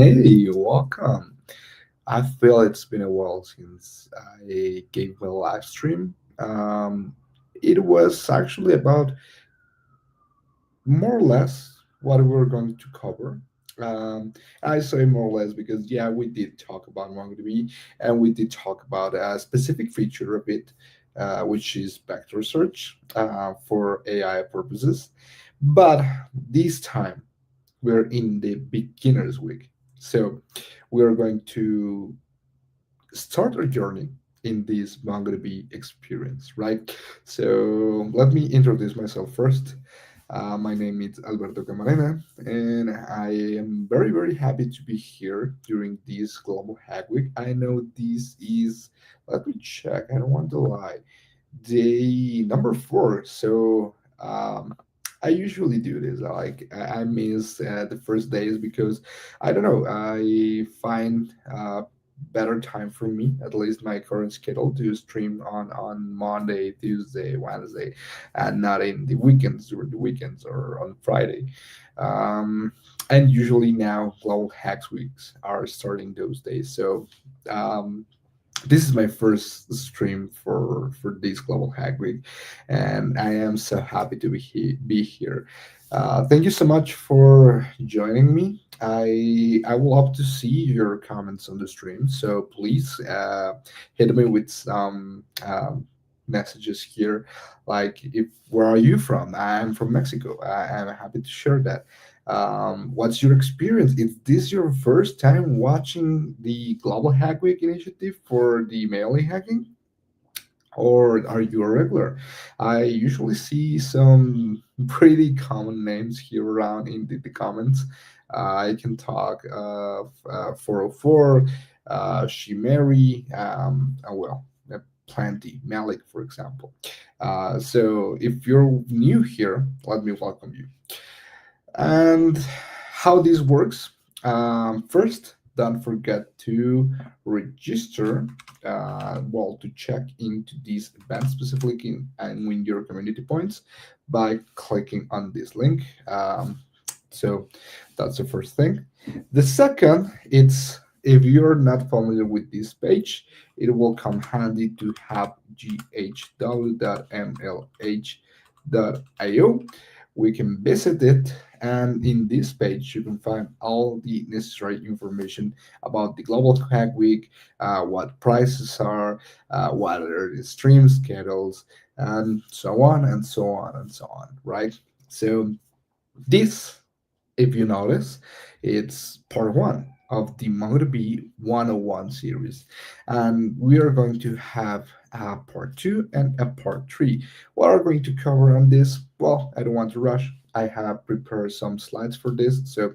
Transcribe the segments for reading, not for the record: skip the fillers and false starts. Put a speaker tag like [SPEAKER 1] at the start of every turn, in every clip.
[SPEAKER 1] Hey, welcome. I feel it's been a while since I gave a live stream. It was actually about more or less what we were going to cover. I say more or less because, yeah, we did talk about MongoDB and we did talk about a specific feature of it, which is vector search for AI purposes. But this time, we're in the beginner's week. So we're going to start our journey in this MongoDB experience, right? So let me introduce myself first. My name is Alberto Camarena, and I am very, very happy to be here during this Global Hack Week. I know this is, let me check, I don't want to lie, day number four. So I usually do this. I miss the first days because I don't know. I find better time for me, at least my current schedule, to stream on Monday, Tuesday, Wednesday, and not in the weekends during the weekends or on Friday. Um, and usually now global hacks weeks are starting those days. So um, this is my first stream for this global hack week, and I am so happy to be here. Thank you so much for joining me. I will love to see your comments on the stream, so please hit me with some messages here, like if where are you from? I'm from Mexico. I'm happy to share that. What's your experience? Is this your first time watching the Global Hack Week initiative for the mailing hacking? Or are you a regular? I usually see some pretty common names here around in the comments. I can talk of 404, Shimeri, plenty, Malik, for example. So if you're new here, let me welcome you. And how this works, first, don't forget to register, to check into this event specifically and win your community points by clicking on this link. So that's the first thing. The second, it's if you're not familiar with this page, it will come handy to have ghw.mlh.io. We can visit it, and in this page you can find all the necessary information about the global hack week, what prices are, what are the stream schedules, and so on and so on and so on, right? So this, if you notice, it's part one of the MongoDB 101 series. And we are going to have a part two and a part three. What are we going to cover on this? Well, I don't want to rush. I have prepared some slides for this, so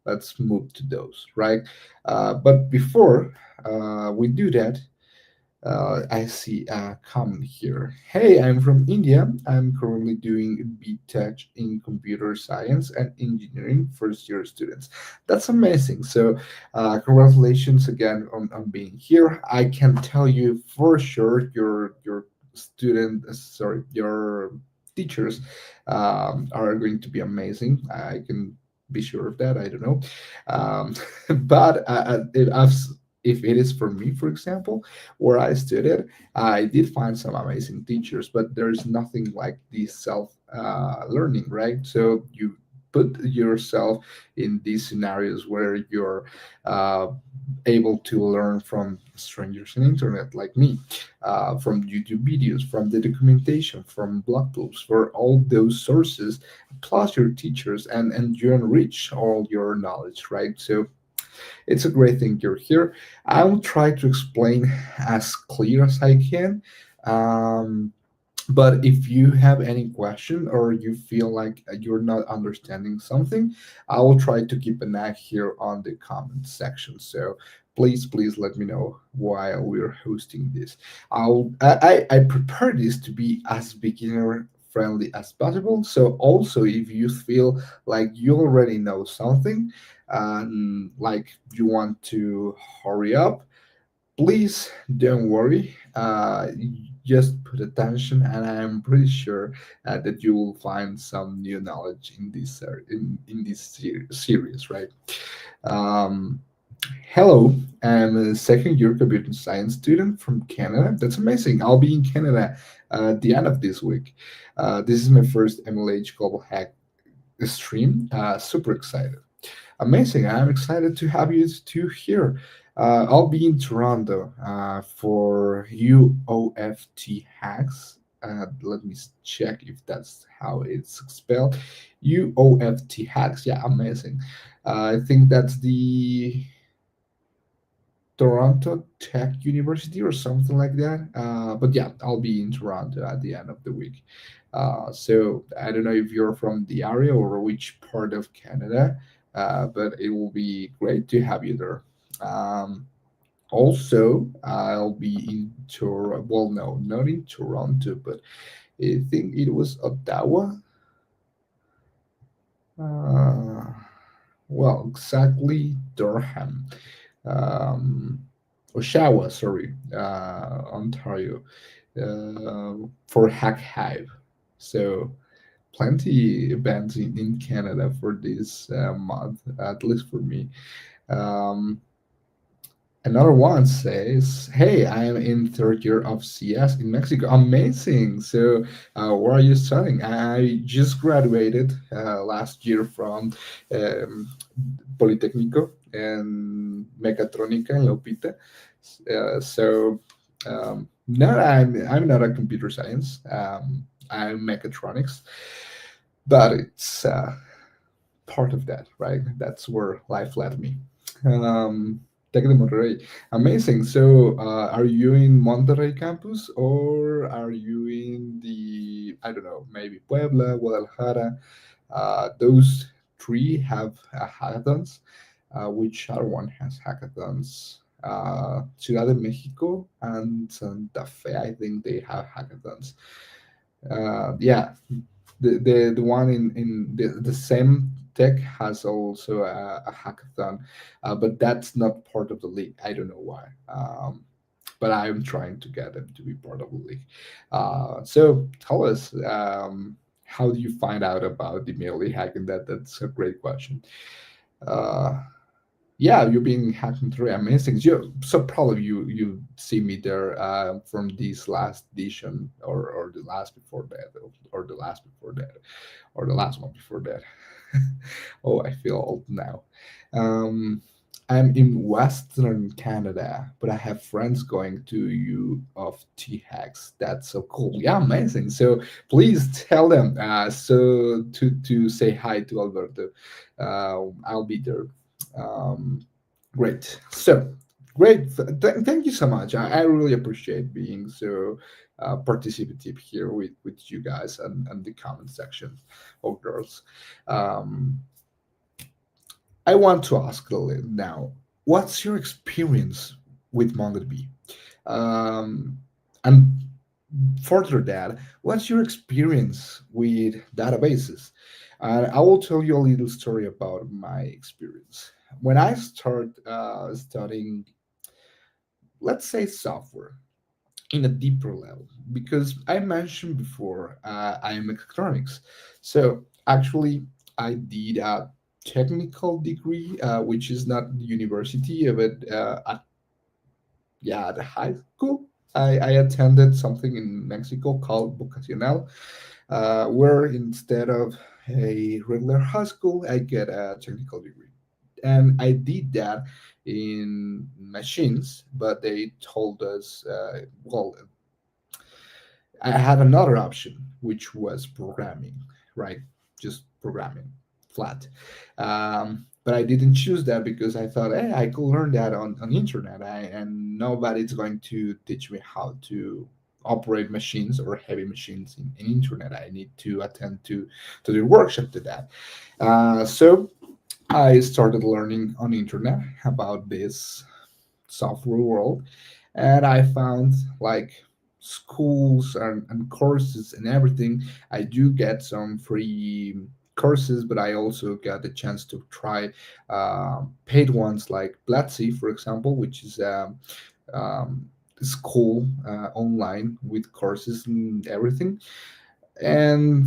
[SPEAKER 1] let's move to those, right? But before we do that, I see a comment here. Hey, I'm from India. I'm currently doing B.Tech in computer science and engineering first year students. That's amazing. So, congratulations again on being here. I can tell you for sure your student, sorry, your teachers are going to be amazing. I can be sure of that. I don't know. Um, but if it is for me, for example, where I studied, I did find some amazing teachers, but there's nothing like the self learning, right? So you put yourself in these scenarios where you're uh, able to learn from strangers on internet like me, from YouTube videos, from the documentation, from blog posts, for all those sources, plus your teachers, and you enrich all your knowledge, right? So it's a great thing you're here. I will try to explain as clear as I can. Um, but if you have any question or you feel like you're not understanding something, I will try to keep an eye here on the comment section. So please let me know while we're hosting this. I prepare this to be as beginner friendly as possible. So also if you feel like you already know something and like you want to hurry up, please don't worry. just put attention, and I'm pretty sure that you will find some new knowledge in this series, right? Um, Hello, I'm a second year computer science student from Canada. That's amazing. I'll be in Canada at the end of this week. This is my first MLH Global Hack stream. Super excited. Amazing. I'm excited to have you two here. I'll be in Toronto for UOFT Hacks. Let me check if that's how it's spelled. UOFT Hacks. Yeah, amazing. I think that's the Toronto Tech University or something like that. But yeah, I'll be in Toronto at the end of the week. So I don't know if you're from the area or which part of Canada, but it will be great to have you there. Also, I'll be in Toronto. Well, no, not in Toronto, but I think it was Ottawa. Uh, well, exactly Durham. um, Oshawa, sorry, Ontario, for Hack Hive. So plenty events in Canada for this month, at least for me. Um, Another one says, "Hey, I am in third year of CS in Mexico. Amazing! So, where are you studying?" I just graduated last year from um, Politécnico and Mecatrónica in Lopita. No, I'm not a computer science. I'm mechatronics, but it's part of that, right? That's where life led me. Um, Tec de Monterrey. Amazing. So, are you in Monterrey campus or are you in the, I don't know, maybe Puebla, Guadalajara? Those three have hackathons. Which other one has hackathons? Ciudad de Mexico and Santa Fe, I think they have hackathons. Yeah, the one in the same tech has also a hackathon, but that's not part of the league. I don't know why. But I'm trying to get them to be part of the league. So tell us, how do you find out about the Melee hacking? That's a great question. Uh, yeah, you're being hacking through amazing. So proud of you. You see me there from this last edition, or the last before that, or the last before that, or the last one before that. Oh, I feel old now. Um, I'm in Western Canada, but I have friends going to U of T Hacks. That's so cool. Yeah, amazing. So please tell them to say hi to Alberto. I'll be there. Um, Great. So great. Thank you so much. I really appreciate being so participative here with you guys and the comment section of girls. Um, I want to ask now, what's your experience with MongoDB? Um, and further that, what's your experience with databases? And I will tell you a little story about my experience. When I started studying, let's say, software in a deeper level, because I mentioned before, I am mechatronics. So actually, I did a technical degree, which is not university, but yeah, at high school. I attended something in Mexico called Vocacional, where instead of a regular high school, I get a technical degree. And I did that in machines, but they told us, well, I had another option, which was programming, right? Just programming, flat. But I didn't choose that because I thought, hey, I could learn that on the internet, and nobody's going to teach me how to operate machines or heavy machines in internet. I need to attend to the workshop to that. So I started learning on the internet about this software world, and I found like schools and courses and everything. I do get some free courses, but I also got the chance to try paid ones like Platzi, for example, which is school online with courses and everything. And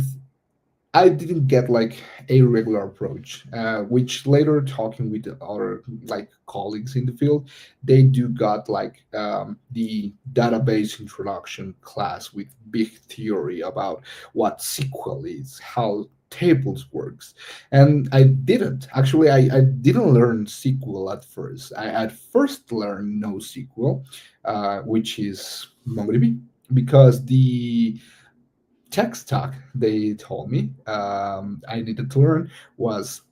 [SPEAKER 1] I didn't get like a regular approach, which later talking with the other like colleagues in the field, they do got like the database introduction class with big theory about what SQL is, how tables works, and I didn't actually. I didn't learn SQL at first. I at first learned NoSQL, which is MongoDB, because the tech stack they told me I needed to learn was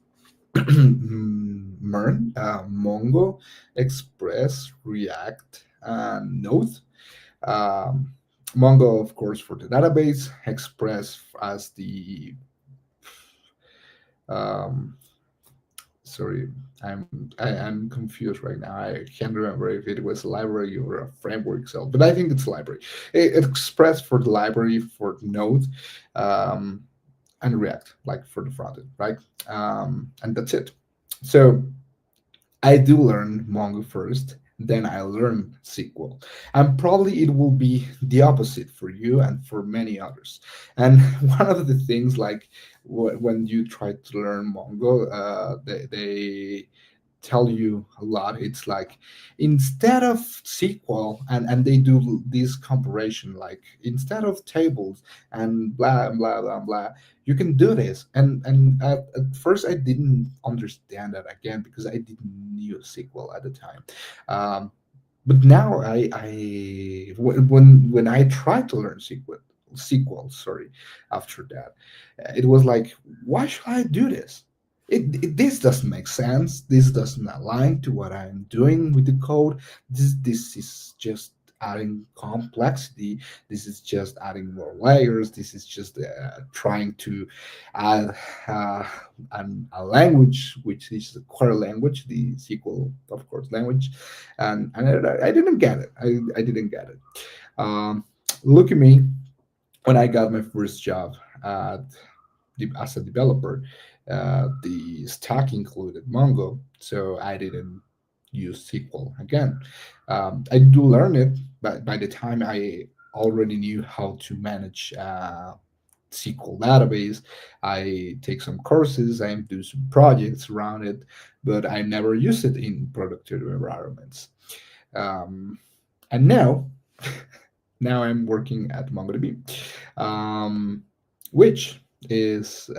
[SPEAKER 1] MERN, Mongo, Express, React, and Node. Um, Mongo, of course, for the database, Express as the um, sorry, I'm confused right now. I can't remember if it was a library or a framework itself, but I think it's a library. Express for the library for Node, um, and React, like for the front end, right? And that's it. So I do learn Mongo first, then I learn SQL. And probably it will be the opposite for you and for many others. And one of the things, like when you try to learn Mongo, they tell you a lot. It's like instead of SQL, and they do this comparison, like instead of tables and blah blah blah blah, you can do this. And at first I didn't understand that again because I didn't use SQL at the time. Um, but now when I tried to learn SQL, sorry, after that, it was like, why should I do this? This doesn't make sense. This doesn't align to what I'm doing with the code. This is just adding complexity. This is just adding more layers. This is just trying to add uh, a language, which is a core language, the SQL, of course, language, and I didn't get it. I didn't get it. Um, Look at me when I got my first job at as a developer. The stack included Mongo, so I didn't use SQL again. I do learn it, but by the time I already knew how to manage SQL database, I take some courses, I do some projects around it, but I never use it in productive environments. Um, and now I'm working at MongoDB, um, which is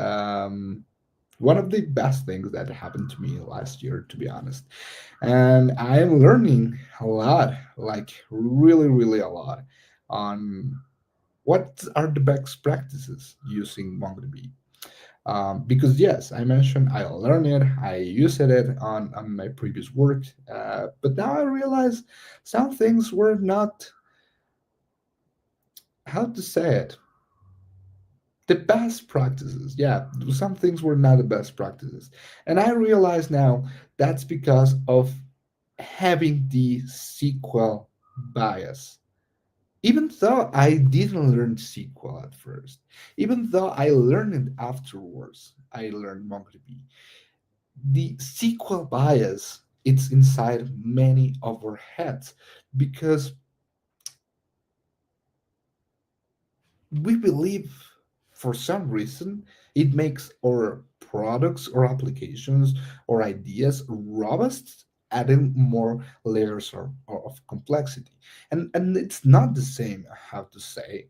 [SPEAKER 1] one of the best things that happened to me last year, to be honest. And I'm learning a lot, like really, really a lot, on what are the best practices using MongoDB. Because yes, I mentioned I learned it, I used it on my previous work, but now I realize some things were not, how to say it, the best practices. Yeah, some things were not the best practices. And I realize now that's because of having the SQL bias. Even though I didn't learn SQL at first, even though I learned it afterwards, I learned MongoDB. The SQL bias, it's inside many of our heads because we believe for some reason it makes our products or applications or ideas robust, adding more layers of complexity. And it's not the same, I have to say,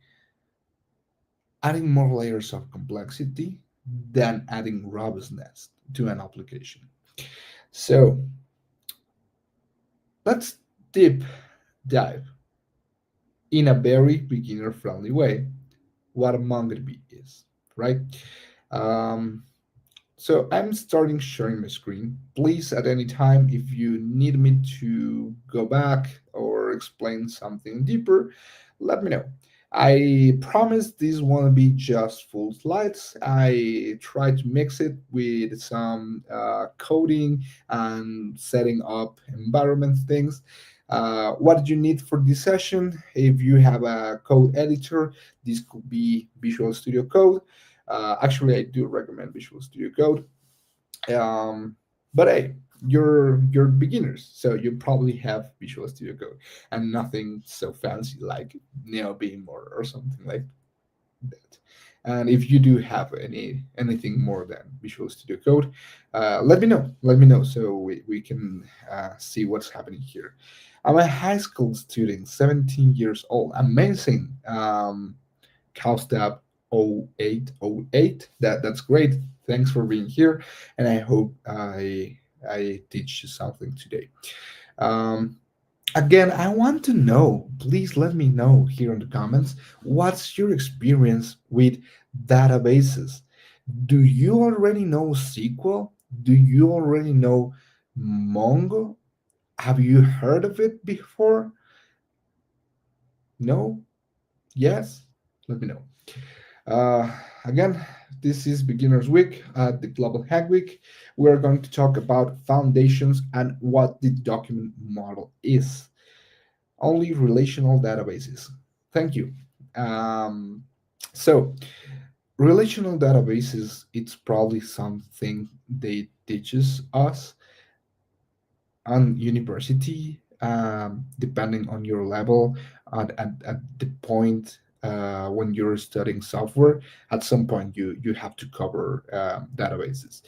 [SPEAKER 1] adding more layers of complexity than adding robustness to an application. So let's deep dive in a very beginner friendly way what a MongoDB is, right? Um, so I'm starting sharing my screen. Please, at any time, if you need me to go back or explain something deeper, let me know. I promise this won't be just full slides. I try to mix it with some coding and setting up environment things. What do you need for this session? If you have a code editor, this could be Visual Studio Code. Actually, I do recommend Visual Studio Code. But hey, you're beginners, so you probably have Visual Studio Code and nothing so fancy like NeoBeam or something like that. And if you do have anything more than Visual Studio Code, let me know. Let me know so we can see what's happening here. I'm a high school student, 17 years old. Amazing. CowStab 0808. That's great. Thanks for being here, and I hope I teach you something today. Um, Again, I want to know, please let me know here in the comments, what's your experience with databases? Do you already know SQL? Do you already know Mongo? Have you heard of it before? No? Yes? Let me know. Uh, Again, this is Beginner's Week at the Global Hack Week. We are going to talk about foundations and what the document model is. Only relational databases. Thank you. Um, so, relational databases, it's probably something they teaches us on university, depending on your level, at the point when you're studying software. At some point, you have to cover databases,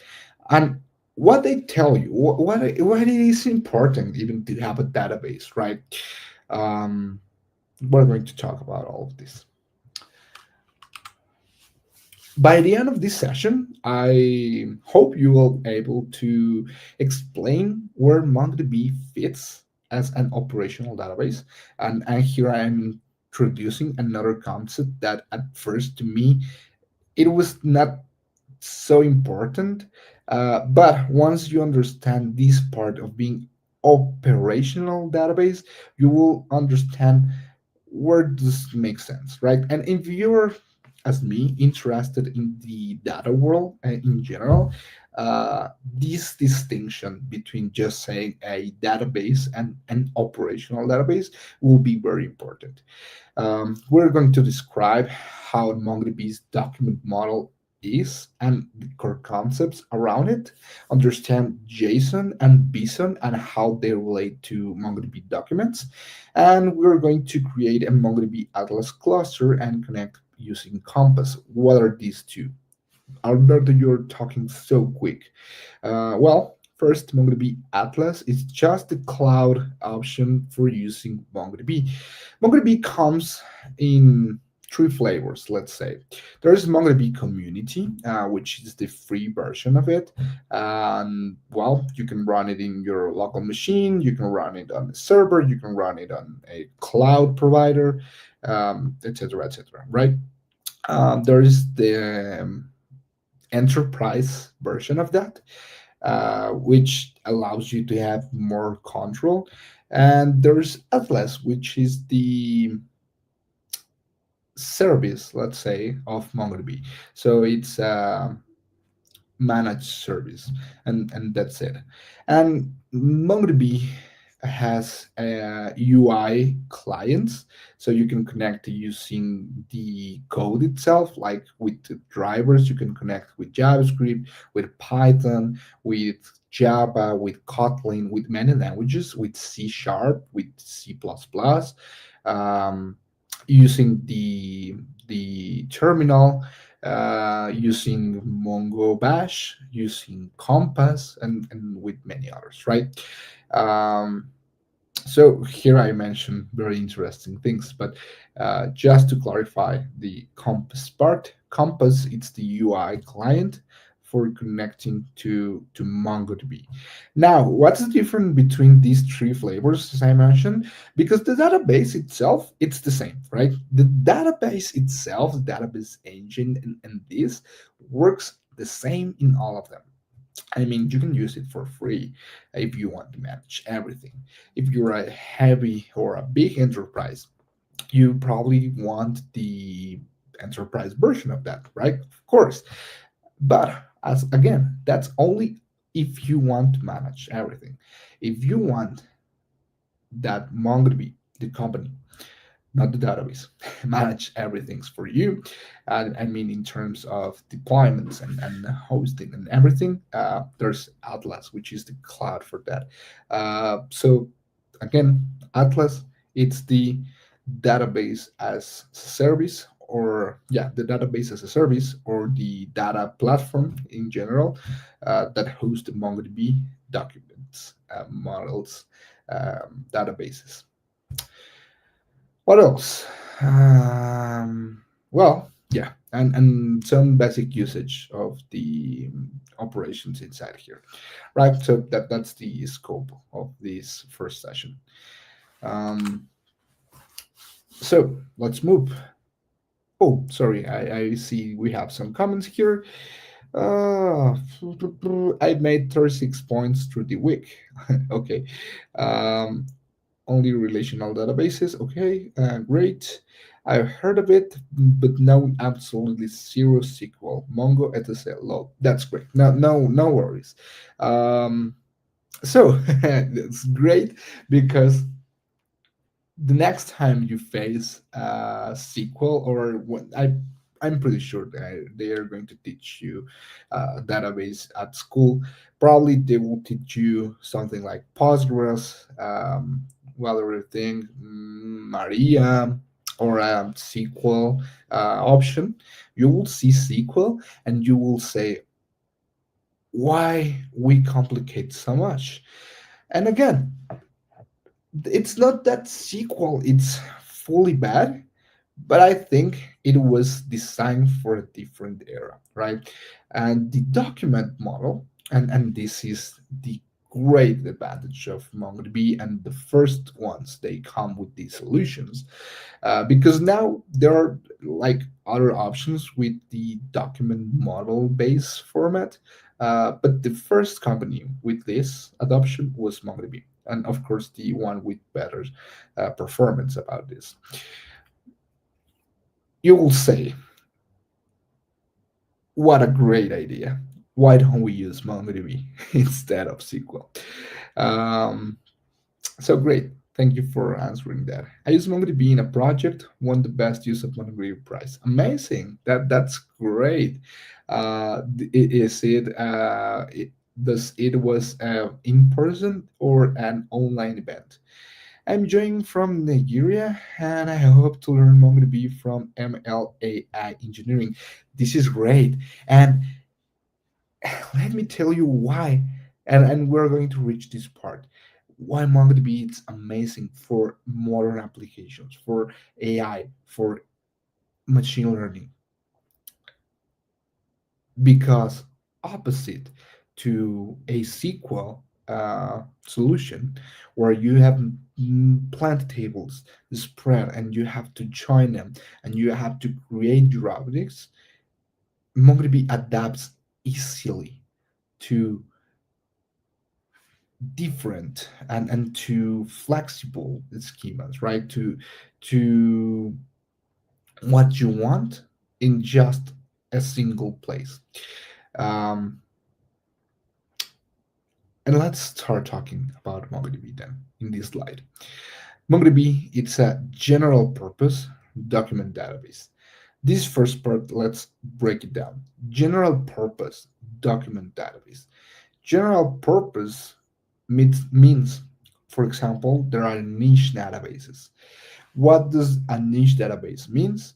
[SPEAKER 1] and what they tell you, what it is important even to have a database, right? Um, we're going to talk about all of this. By the end of this session, I hope you will be able to explain where MongoDB fits as an operational database. And here I am introducing another concept that at first to me it was not so important. But once you understand this part of being operational database, you will understand where this makes sense, right? And if you're, as me, interested in the data world in general, this distinction between just saying a database and an operational database will be very important. We're going to describe how MongoDB's document model is and the core concepts around it, understand JSON and BSON and how they relate to MongoDB documents. And we're going to create a MongoDB Atlas cluster and connect using Compass. What are these two? Alberto, you're talking so quick. Well, first, MongoDB Atlas is just the cloud option for using MongoDB. MongoDB comes in three flavors, let's say. There's MongoDB Community, which is the free version of it. And, well, you can run it in your local machine, you can run it on a server, you can run it on a cloud provider, etc., etc., right? There is the enterprise version of that, which allows you to have more control. And there's Atlas, which is the service, let's say, of MongoDB. So it's managed service, and that's it. And MongoDB has UI clients, so you can connect using the code itself, like with the drivers. You can connect with JavaScript, with Python, with Java, with Kotlin, with many languages, with C Sharp, with C++, um, using the terminal, using Mongo Bash, using Compass, and with many others, right? Um, so here I mentioned very interesting things, but just to clarify the Compass part, Compass it's the UI client for connecting to MongoDB. Now, what's the difference between these three flavors, as I mentioned? Because the database itself, it's the same, right? The database itself, the database engine, and this works the same in all of them. I mean, you can use it for free if you want to manage everything. If you're a heavy or a big enterprise, you probably want the enterprise version of that, right? Of course. But as again, that's only if you want to manage everything. If you want that MongoDB, the company, not the database. Manage everything for you. I mean, in terms of deployments and hosting and everything, there's Atlas, which is the cloud for that. So again, Atlas, it's the database as a service, or yeah, the database as a service, or the data platform in general, that hosts the MongoDB documents, models, databases. What else? Well, yeah, and some basic usage of the operations inside here, right? So that's the scope of this first session. Um, so let's move. Oh, sorry, I see we have some comments here. Uh, I made 36 points through the week. Okay. Um, Only relational databases. Okay, great. I've heard of it, but no, absolutely zero SQL. Mongo, etc. Lol. That's great. No worries. Um, so it's great because the next time you face a sequel, or what I'm pretty sure they are going to teach you database at school. Probably they will teach you something like Postgres, what other thing, Maria, or a SQL option. You will see SQL and you will say, why we complicate so much? And again, it's not that sequel it's fully bad, but I think it was designed for a different era, right? And the document model, and this is the great advantage of MongoDB, and the first ones they come with these solutions, because now there are like other options with the document model base format. But the first company with this adoption was MongoDB, and of course the one with better performance about this. You will say, what a great idea. Why don't we use MongoDB instead of SQL? Um, So great. Thank you for answering that. I use MongoDB in a project, won the best use of MongoDB prize. Amazing. That's great. Is it, does it was in person or an online event? I'm joining from Nigeria and I hope to learn MongoDB from MLAI engineering. This is great. And let me tell you why. And we're going to reach this part. Why MongoDB is amazing for modern applications, for AI, for machine learning. Because opposite to a SQL solution, where you have plenty tables spread and you have to join them and you have to create your objects, MongoDB adapts easily to different and to flexible schemas, right? To what you want in just a single place. Um, and let's start talking about MongoDB then in this slide. MongoDB, it's a general purpose document database. This first part, let's break it down. General purpose document database. General purpose means, for example, there are niche databases. What does a niche database means?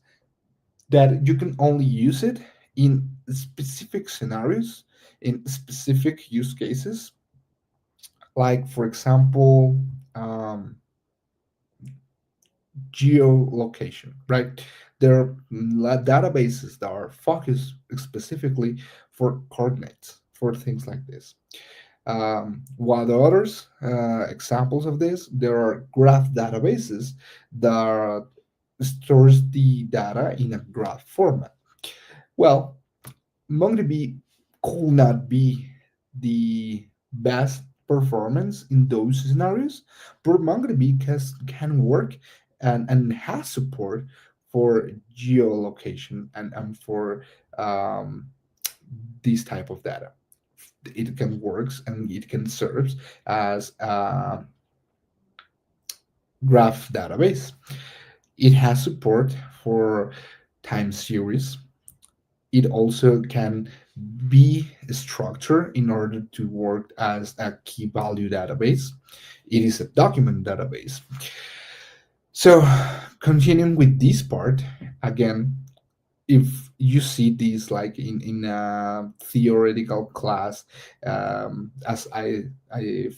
[SPEAKER 1] That you can only use it in specific scenarios, in specific use cases, like, for example, um, geolocation, right? There are databases that are focused specifically for coordinates, for things like this. While the others, examples of this, there are graph databases that stores the data in a graph format. Well, MongoDB could not be the best performance in those scenarios, but MongoDB can work and has support for geolocation and for um, this type of data. It can works and it can serve as a graph database. It has support for time series. It also can be structured in order to work as a key value database. It is a document database. So, continuing with this part, again, if you see this like in a theoretical class, as I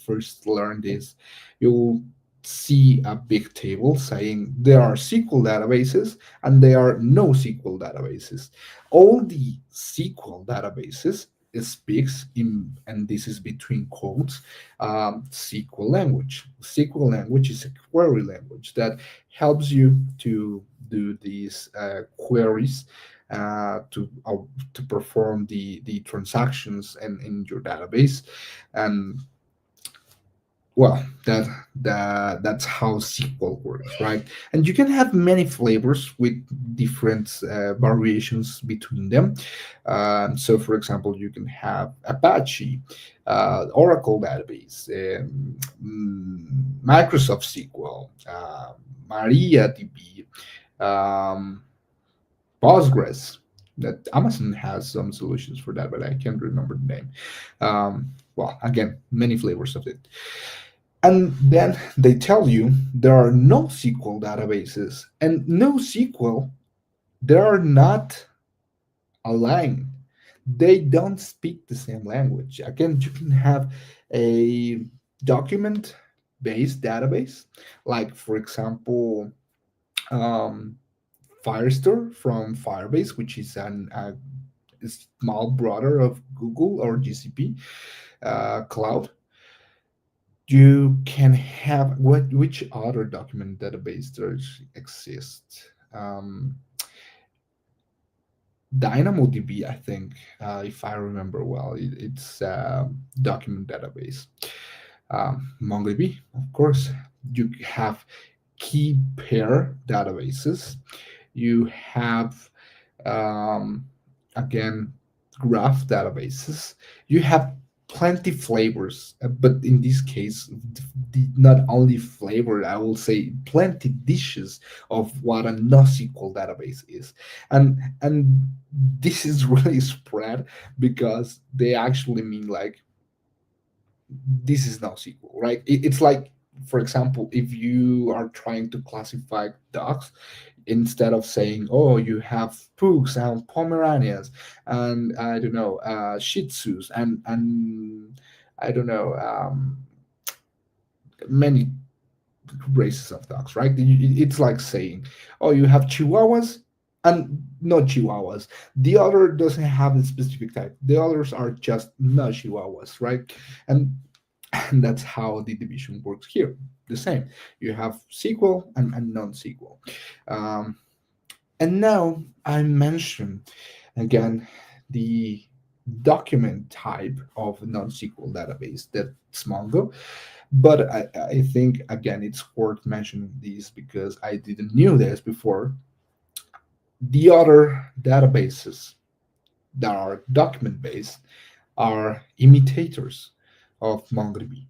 [SPEAKER 1] first learned this, you'll see a big table saying there are SQL databases and there are no SQL databases. All the SQL databases speaks in, and this is between quotes, SQL language. SQL language is a query language that helps you to do these queries, to perform the transactions in your database. And well, that's how SQL works, right? And you can have many flavors with different variations between them. So for example, you can have Apache, Oracle database, Microsoft SQL, MariaDB, um, Postgres. That Amazon has some solutions for that, but I can't remember the name. Well, again, many flavors of it. And then they tell you there are no SQL databases, and no SQL, they are not aligned. They don't speak the same language. Again, you can have a document based database, like, for example, um, Firestore from Firebase, which is a small brother of Google or GCP cloud. You can have which other document database does exist? DynamoDB, I think, if I remember well, it's a document database. MongoDB, of course. You have key pair databases. You have, um, again, graph databases. You have plenty flavors, but in this case, not only flavor, I will say plenty dishes of what a NoSQL database is. And this is really spread because they actually mean like this is NoSQL, right? It's like, for example, if you are trying to classify dogs, instead of saying, "Oh, you have pugs and Pomeranians, and I don't know, Shih Tzus, and I don't know, many races of dogs," right? It's like saying, "Oh, you have Chihuahuas." And not Chihuahuas. The other doesn't have a specific type. The others are just not Chihuahuas, right? And and that's how the division works here. The same. You have SQL and non-SQL. Um, and now I mention again the document type of non-SQL database, that's Mongo. But I think again it's worth mentioning this because I didn't knew this before. The other databases that are document based are imitators of MongoDB.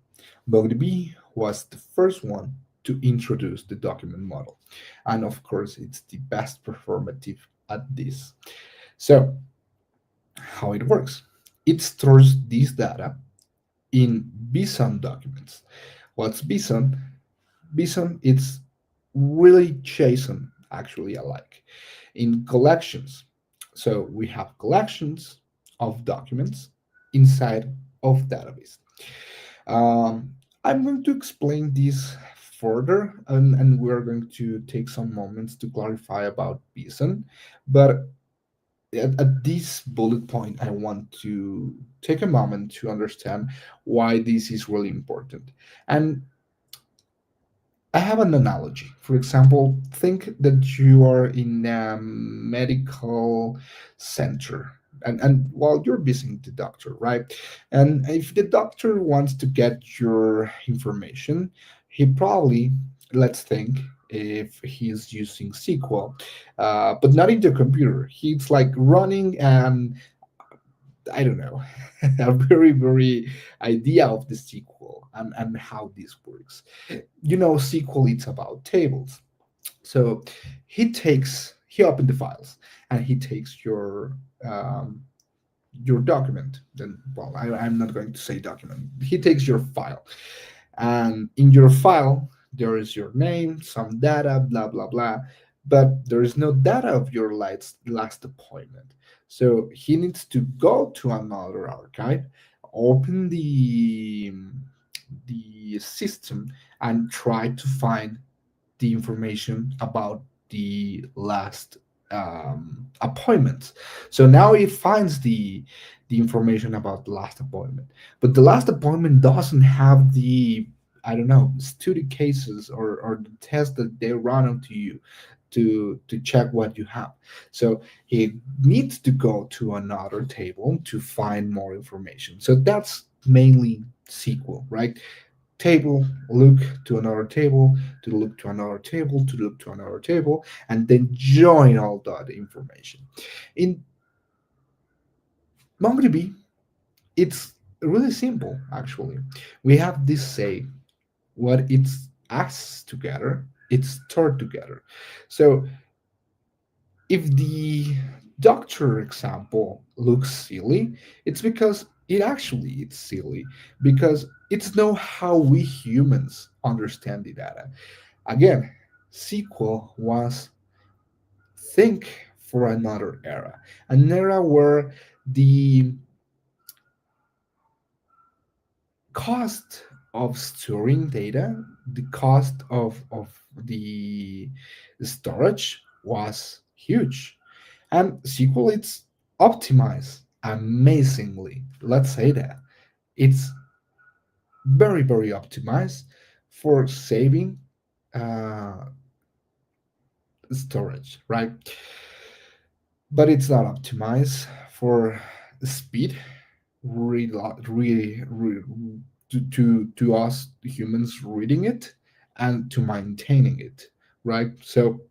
[SPEAKER 1] MongoDB was the first one to introduce the document model. And of course, it's the best performative at this. So, how it works? It stores this data in BSON documents. What's BSON? BSON is really JSON, actually, alike in collections. So we have collections of documents inside of database. Um, I'm going to explain this further, and we're going to take some moments to clarify about BSON. But at this bullet point, I want to take a moment to understand why this is really important. And I have an analogy. For example, think that you are in a medical center, and while you're visiting the doctor, right? And if the doctor wants to get your information, he probably, let's think, if he's using SQL, but not in the computer. He's like running and I don't know, a very idea of the SQL and how this works. You know, SQL it's about tables. So he opened the files, and he takes your document. Then, well, I'm not going to say document. He takes your file, and in your file there is your name, some data, blah blah blah, but there is no data of your last appointment. So he needs to go to another archive, open the system, and try to find the information about the last appointments. So now it finds the information about the last appointment, but the last appointment doesn't have the, I don't know, study cases or the test that they run onto you to check what you have. So it needs to go to another table to find more information. So that's mainly SQL, right? Table, look to another table, to look to another table, to look to another table, and then join all that information. In MongoDB, it's really simple actually. We have this say, what it's asks together, it's stored together. So if the doctor example looks silly, it's because it's silly because it's know how we humans understand the data. Again, SQL was think for another era, an era where the cost of storing data, the cost of the storage was huge. And SQL, it's optimized amazingly. Let's say that. It's very, very optimized for saving uh, storage, right? But it's not optimized for speed, really, to us humans reading it and to maintaining it, right? So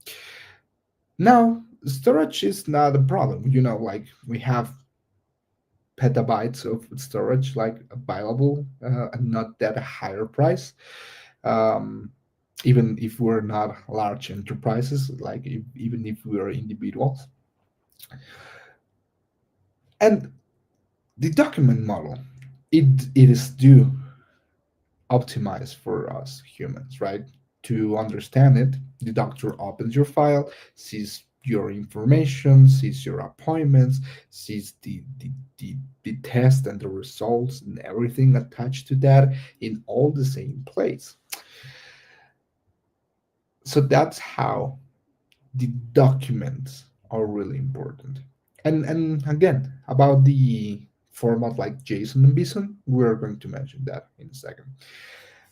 [SPEAKER 1] now storage is not a problem. Like we have petabytes of storage like available, and not that higher price. Um, even if we're not large enterprises, like even if we are individuals. And the document model, it is due optimized for us humans, right? To understand it, the doctor opens your file, sees your information, sees your appointments, sees the test and the results and everything attached to that in all the same place. So that's how the documents are really important. And again, about the format like JSON and BSON, we're going to mention that in a second.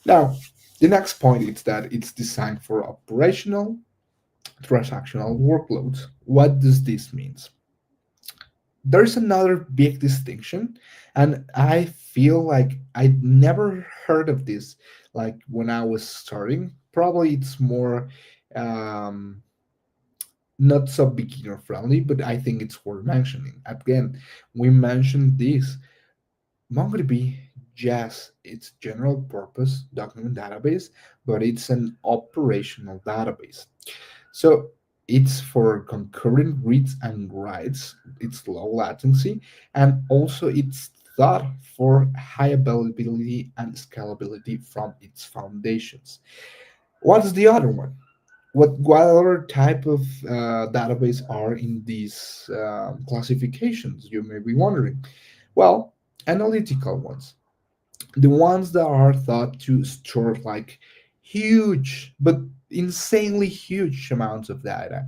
[SPEAKER 1] Now, the next point is that it's designed for operational transactional workloads. What does this mean? There's another big distinction, and I feel like I never heard of this like when I was starting. Probably it's more um, not so beginner friendly, but I think it's worth mentioning. Again, we mentioned this MongoDB, yes, it's general purpose document database, but it's an operational database. So it's for concurrent reads and writes, it's low latency, and also it's thought for high availability and scalability from its foundations. What's the other one? What other type of database are in these classifications? You may be wondering. Well, analytical ones, the ones that are thought to store like huge but insanely huge amounts of data.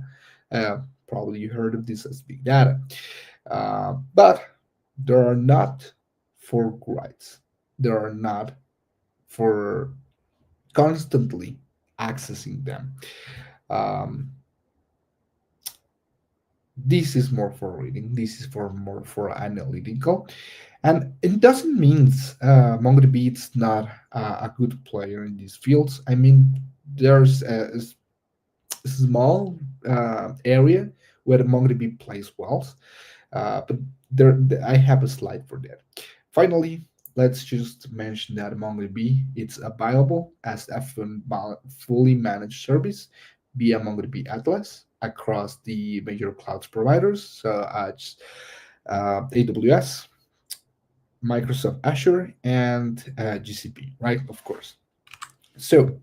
[SPEAKER 1] uh, Probably you heard of this as big data, but there are not for writes, there are not for constantly accessing them. um, this is more for reading, this is for more for analytical. And it doesn't mean MongoDB is not a good player in these fields. I mean, there's a small area where MongoDB plays well, but I have a slide for that. Finally, let's just mention that MongoDB it's available as a fully managed service via MongoDB Atlas across the major cloud providers, so as AWS, Microsoft Azure, and GCP, right? Of course. So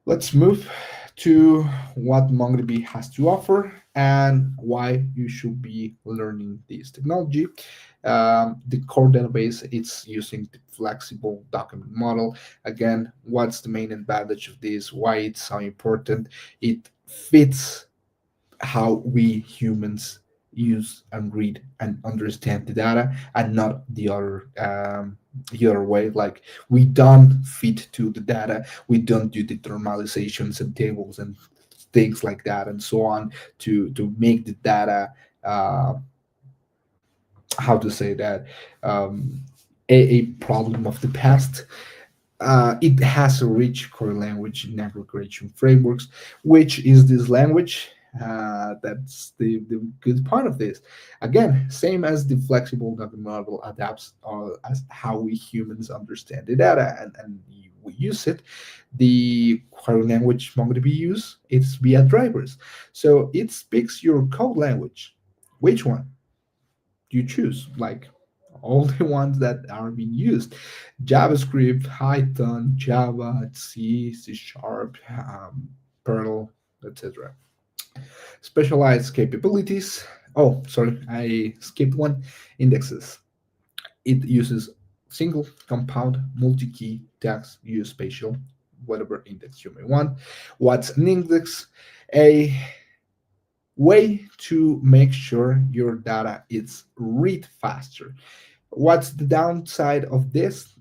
[SPEAKER 1] let's move to what MongoDB has to offer and why you should be learning this technology. The core database, it's using the flexible document model. Again, what's the main advantage of this? Why it's so important? It fits how we humans use and read and understand the data, and not the other way. Like, we don't fit to the data, we don't do the normalizations and tables and things like that and so on to make the data, uh, how to say that, um, a problem of the past. It has a rich core language in aggregation frameworks, which is this language. That's the good part of this. Again, same as the flexible document model adapts as how we humans understand the data, and we use it. The query language MongoDB use, it's via drivers. So it speaks your code language. Which one you choose? Like, all the ones that are being used: JavaScript, Python, Java, C, C Sharp, Perl, etc. Specialized capabilities. Oh, sorry, I skipped one. Indexes. It uses single, compound, multi-key, text, use spatial, whatever index you may want. What's an index? A way to make sure your data is read faster. What's the downside of this?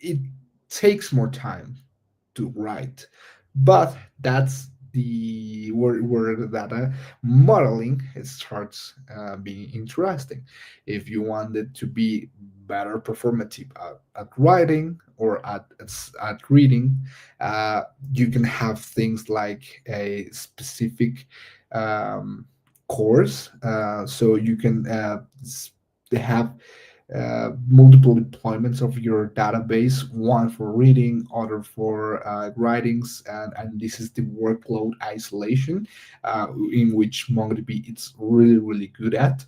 [SPEAKER 1] It takes more time to write, but that's the where the data modeling it starts being interesting. If you want it to be better performative at writing or at reading, uh, you can have things like a specific um, course, so you can have multiple deployments of your database, one for reading, other for writings, and this is the workload isolation, in which MongoDB it's really, really good at.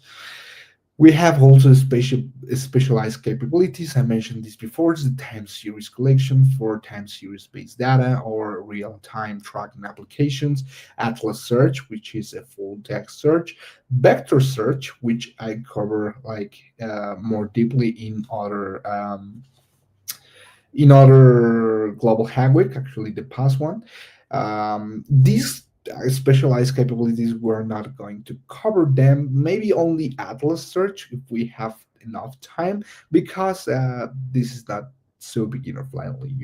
[SPEAKER 1] We have also specialized capabilities. I mentioned this before. It's the time series collection for time series based data or real time tracking applications. Atlas search, which is a full text search. Vector search, which I cover like more deeply in other global hack week, actually the past one. These specialized capabilities, we're not going to cover them. Maybe only Atlas search if we have enough time, because this is not so beginner friendly.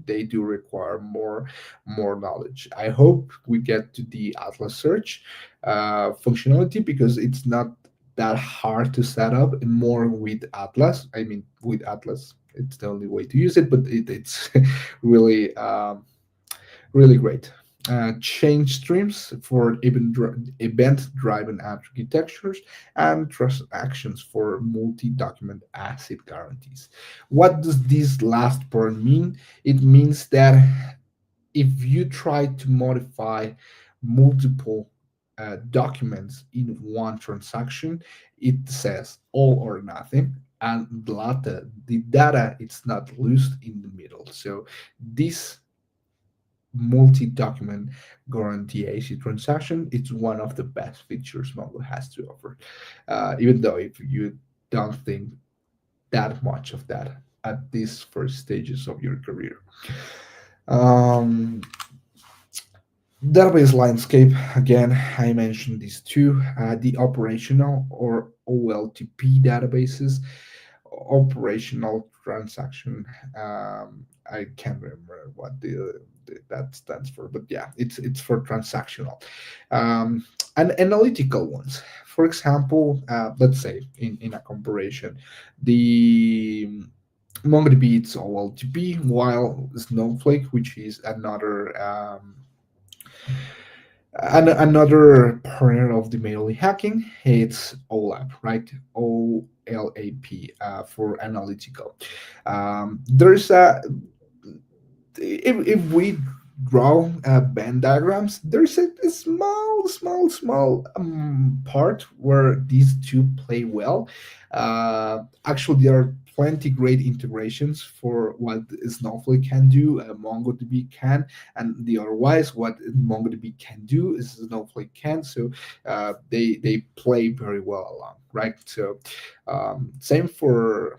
[SPEAKER 1] They do require more knowledge. I hope we get to the Atlas search functionality, because it's not that hard to set up, and more with Atlas. I mean, with Atlas, it's the only way to use it, but it's really, really great. Change streams for event-driven architectures, and trust actions for multi-document ACID guarantees. What does this last part mean? It means that if you try to modify multiple documents in one transaction, it says all or nothing, and the data it's not lost in the middle. So this multi-document guarantee AC transaction, it's one of the best features Mongo has to offer. Even though if you don't think that much of that at these first stages of your career. Um, Database landscape, again, I mentioned these two: the operational or OLTP databases, operational transaction. I can't remember what that stands for, but yeah, it's for transactional. Um, and analytical ones. For example, let's say in a comparison, the MongoDB it's OLTP, while Snowflake, which is another partner of the mainly hacking, it's OLAP, right? OLAP, for analytical. There's a if we draw Venn diagrams, there's a small part where these two play well. Actually, there are plenty great integrations for what Snowflake can do, MongoDB can, and the otherwise what MongoDB can do is Snowflake can. So they play very well along, right? So same for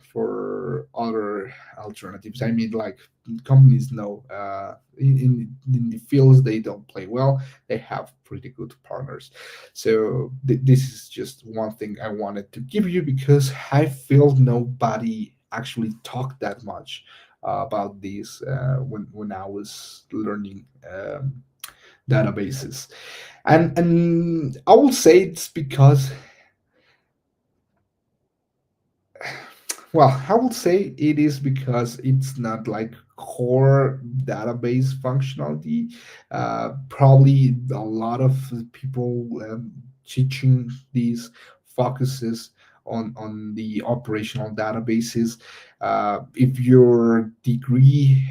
[SPEAKER 1] other alternatives. I mean, like companies know in the fields they don't play well, they have pretty good partners. So this is just one thing I wanted to give you because I feel nobody actually talked that much about this when I was learning databases, and I will say it's because, well, I would say it is because it's not like core database functionality. Probably a lot of people teaching these focuses on the operational databases. If your degree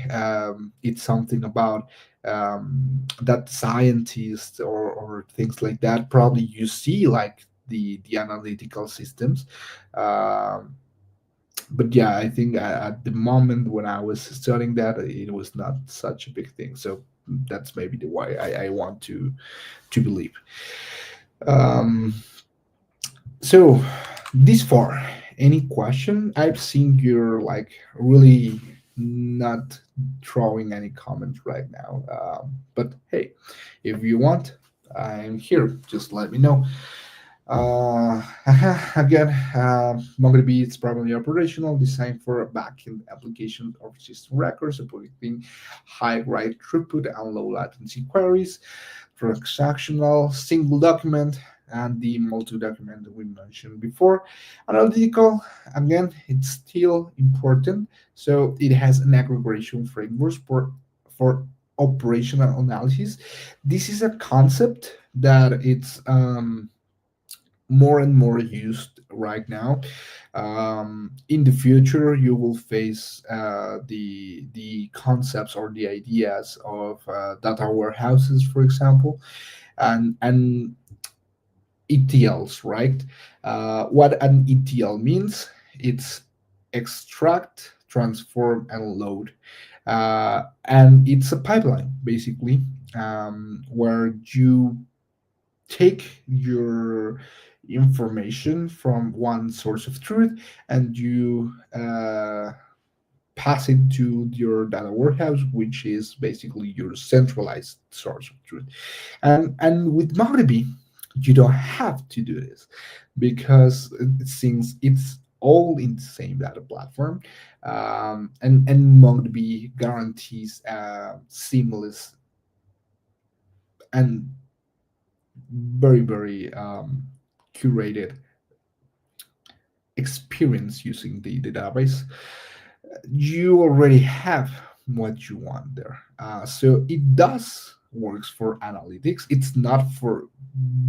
[SPEAKER 1] it's something about that scientist or things like that, probably you see like the analytical systems. Um but yeah, I think at the moment when I was studying that, it was not such a big thing. So that's maybe the why I want to believe. Um, so this far, any question? I've seen you're like really not throwing any comments right now. But hey, if you want, I'm here. Just let me know. Uh, Again, MongoDB is primarily operational, designed for backend application of system records, supporting high write throughput and low latency queries, transactional, single document, and the multi-document that we mentioned before. Analytical, again, it's still important. So it has an aggregation framework for operational analysis. This is a concept that it's more and more used right now. In the future, you will face the concepts or the ideas of data warehouses, for example, and ETLs, right? What an ETL means, it's extract, transform, and load. And it's a pipeline, basically, where you take your information from one source of truth and you pass it to your data warehouse, which is basically your centralized source of truth. And with MongoDB, you don't have to do this because since it's all in the same data platform, and MongoDB guarantees seamless and very curated experience using the database, you already have what you want there. So it does works for analytics. It's not for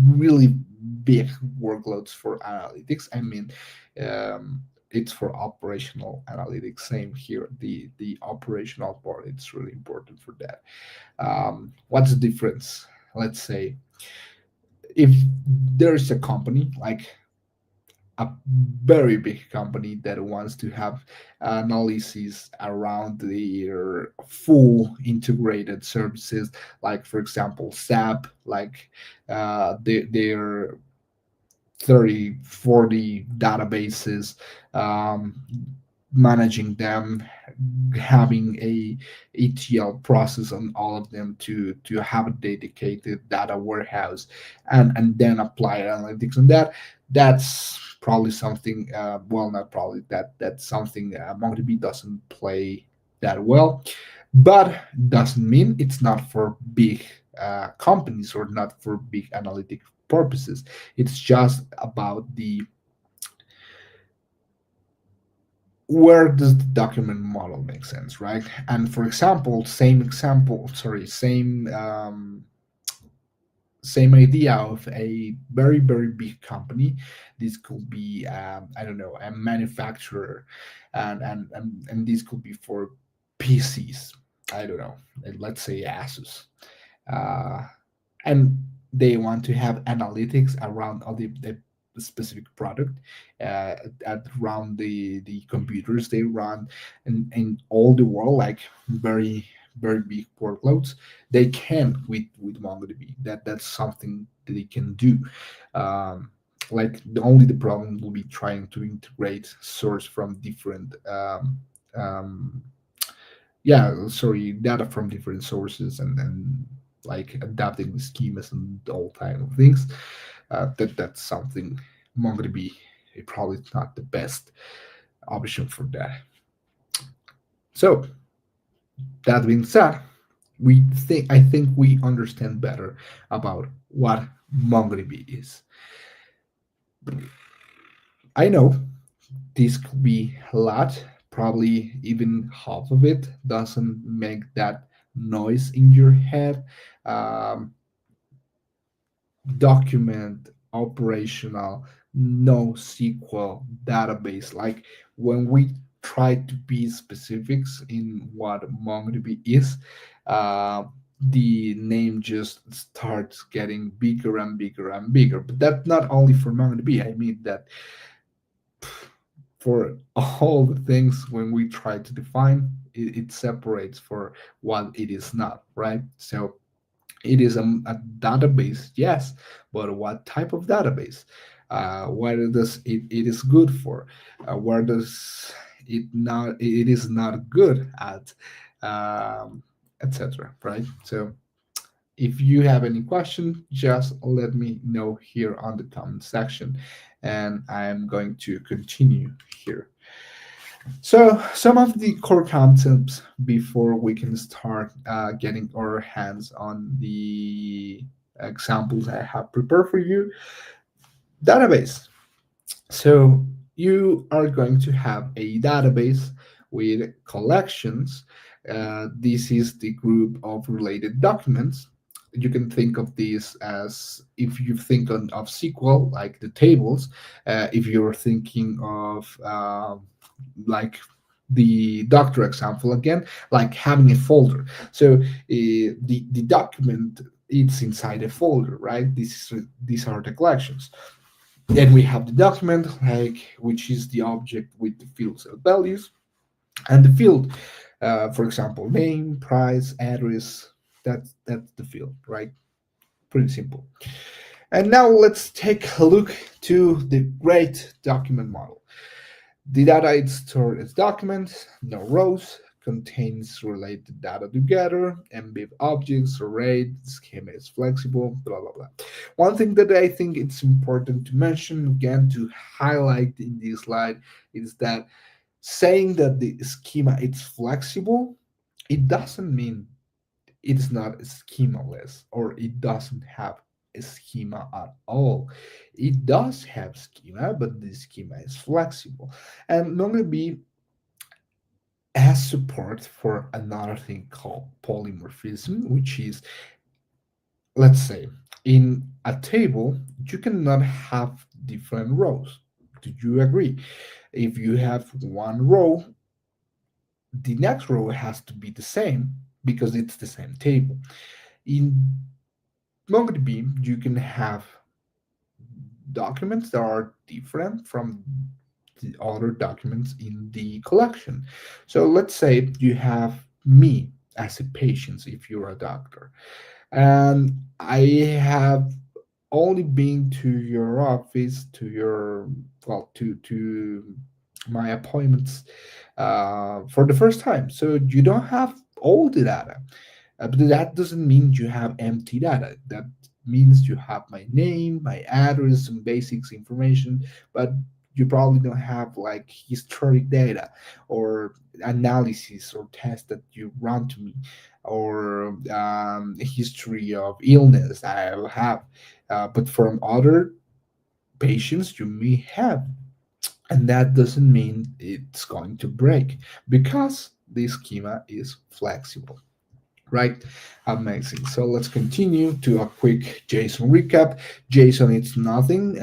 [SPEAKER 1] really big workloads for analytics. I mean, it's for operational analytics. Same here. The operational part, it's really important for that. What's the difference? Let's say if there's a company like a very big company that wants to have analysis around their full integrated services, like for example SAP, like their 30, 40 databases, um, managing them, having a ETL process on all of them to have a dedicated data warehouse, and then apply analytics on that. That's probably something. Well, not probably, that's something MongoDB doesn't play that well, but doesn't mean it's not for big companies or not for big analytic purposes. It's just about the where does the document model make sense, right? And for example, sorry, same idea of a very big company. This could be I don't know, a manufacturer, and this could be for PCs. I don't know, let's say Asus, uh, and they want to have analytics around all the specific product, uh, around the computers they run in all the world, like very very big workloads. They can with MongoDB. That's something that they can do. Um, like the problem will be trying to integrate source from different um, yeah, sorry, data from different sources, and like adapting the schemas and all kind of things. That's something MongoDB probably not the best option for that. So that being said, I think we understand better about what MongoDB is. I know this could be a lot. Probably even half of it doesn't make that noise in your head. Um, Document operational NoSQL database. Like when we try to be specifics in what MongoDB is, uh, the name just starts getting bigger and bigger and bigger. But that's not only for MongoDB. I mean that for all the things when we try to define, it separates for what it is not, right? So it is a database, yes, but what type of database? What it is good for? Where does it is not good at? Etc. Right? So if you have any question, just let me know here on the comment section, and I am going to continue here. So, some of the core concepts before we can start getting our hands on the examples I have prepared for you. Database. So, you are going to have a database with collections. This is the group of related documents. You can think of these as, if you think of SQL, like the tables. If you're thinking of like the doctor example again, like having a folder. So the document, it's inside a folder, right? These are the collections. Then we have the document, like, which is the object with the fields and values, and the field, for example, name, price, address. That's the field, right? Pretty simple. And now let's take a look to the great document model. The data is stored as documents, no rows, contains related data together, embed objects, array, schema is flexible, blah blah blah. One thing that I think it's important to mention again, to highlight in this slide, is that saying that the schema is flexible, it doesn't mean it's not schemaless, or it doesn't have a schema at all. It does have schema, but the schema is flexible. And MongoDB has support for another thing called polymorphism, which is, let's say, in a table, you cannot have different rows. Do you agree? If you have one row, the next row has to be the same because it's the same table. In MongoDB, you can have documents that are different from the other documents in the collection. So let's say you have me as a patient if you're a doctor, and I have only been to your office, to your, well, to my appointments for the first time. So you don't have all the data. But that doesn't mean you have empty data. That means you have my name, my address, some basics information, but you probably don't have like historic data or analysis or tests that you run to me, or a history of illness I will have. But from other patients, you may have, and that doesn't mean it's going to break because the schema is flexible, right? Amazing. So let's continue to a quick JSON recap. JSON, it's nothing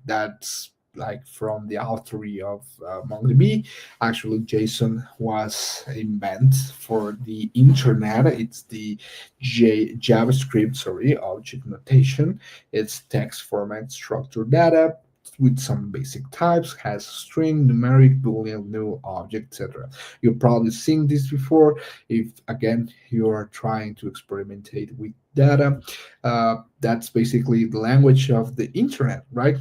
[SPEAKER 1] that's like from the authority of MongoDB. Actually, JSON was invented for the internet. It's the JavaScript, sorry, object notation. It's text format, structured data with some basic types, has string, numeric, boolean, null, object, etc. You've probably seen this before. If again you are trying to experimentate with data, that's basically the language of the internet, right?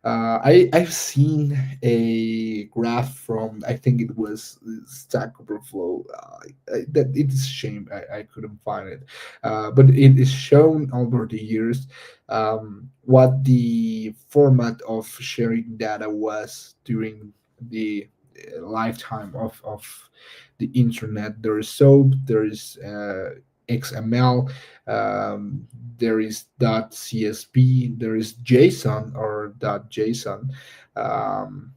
[SPEAKER 1] I've seen a graph from, I think it was Stack Overflow. That it's a shame I couldn't find it, but it is shown over the years what the format of sharing data was during the lifetime of the internet. There is SOAP, there is XML, um, there is .csv, there is JSON or .json, um,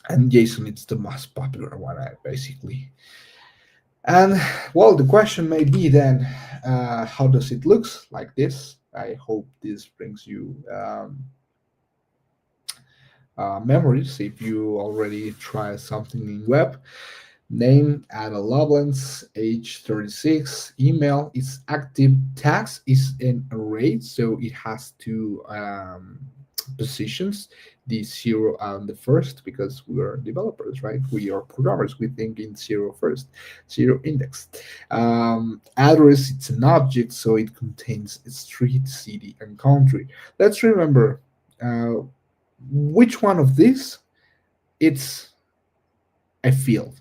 [SPEAKER 1] and JSON is the most popular one, basically. And well, the question may be then, how does it looks like this? I hope this brings you memories if you already tried something in web. Name, Ada Lovelace, age 36, email is active, tags is an array, so it has two positions, the zero and the first, because we are developers, right? We are programmers, we think in zero first, zero index. Address, it's an object, so it contains street, city, and country. Let's remember which one of these it's a field.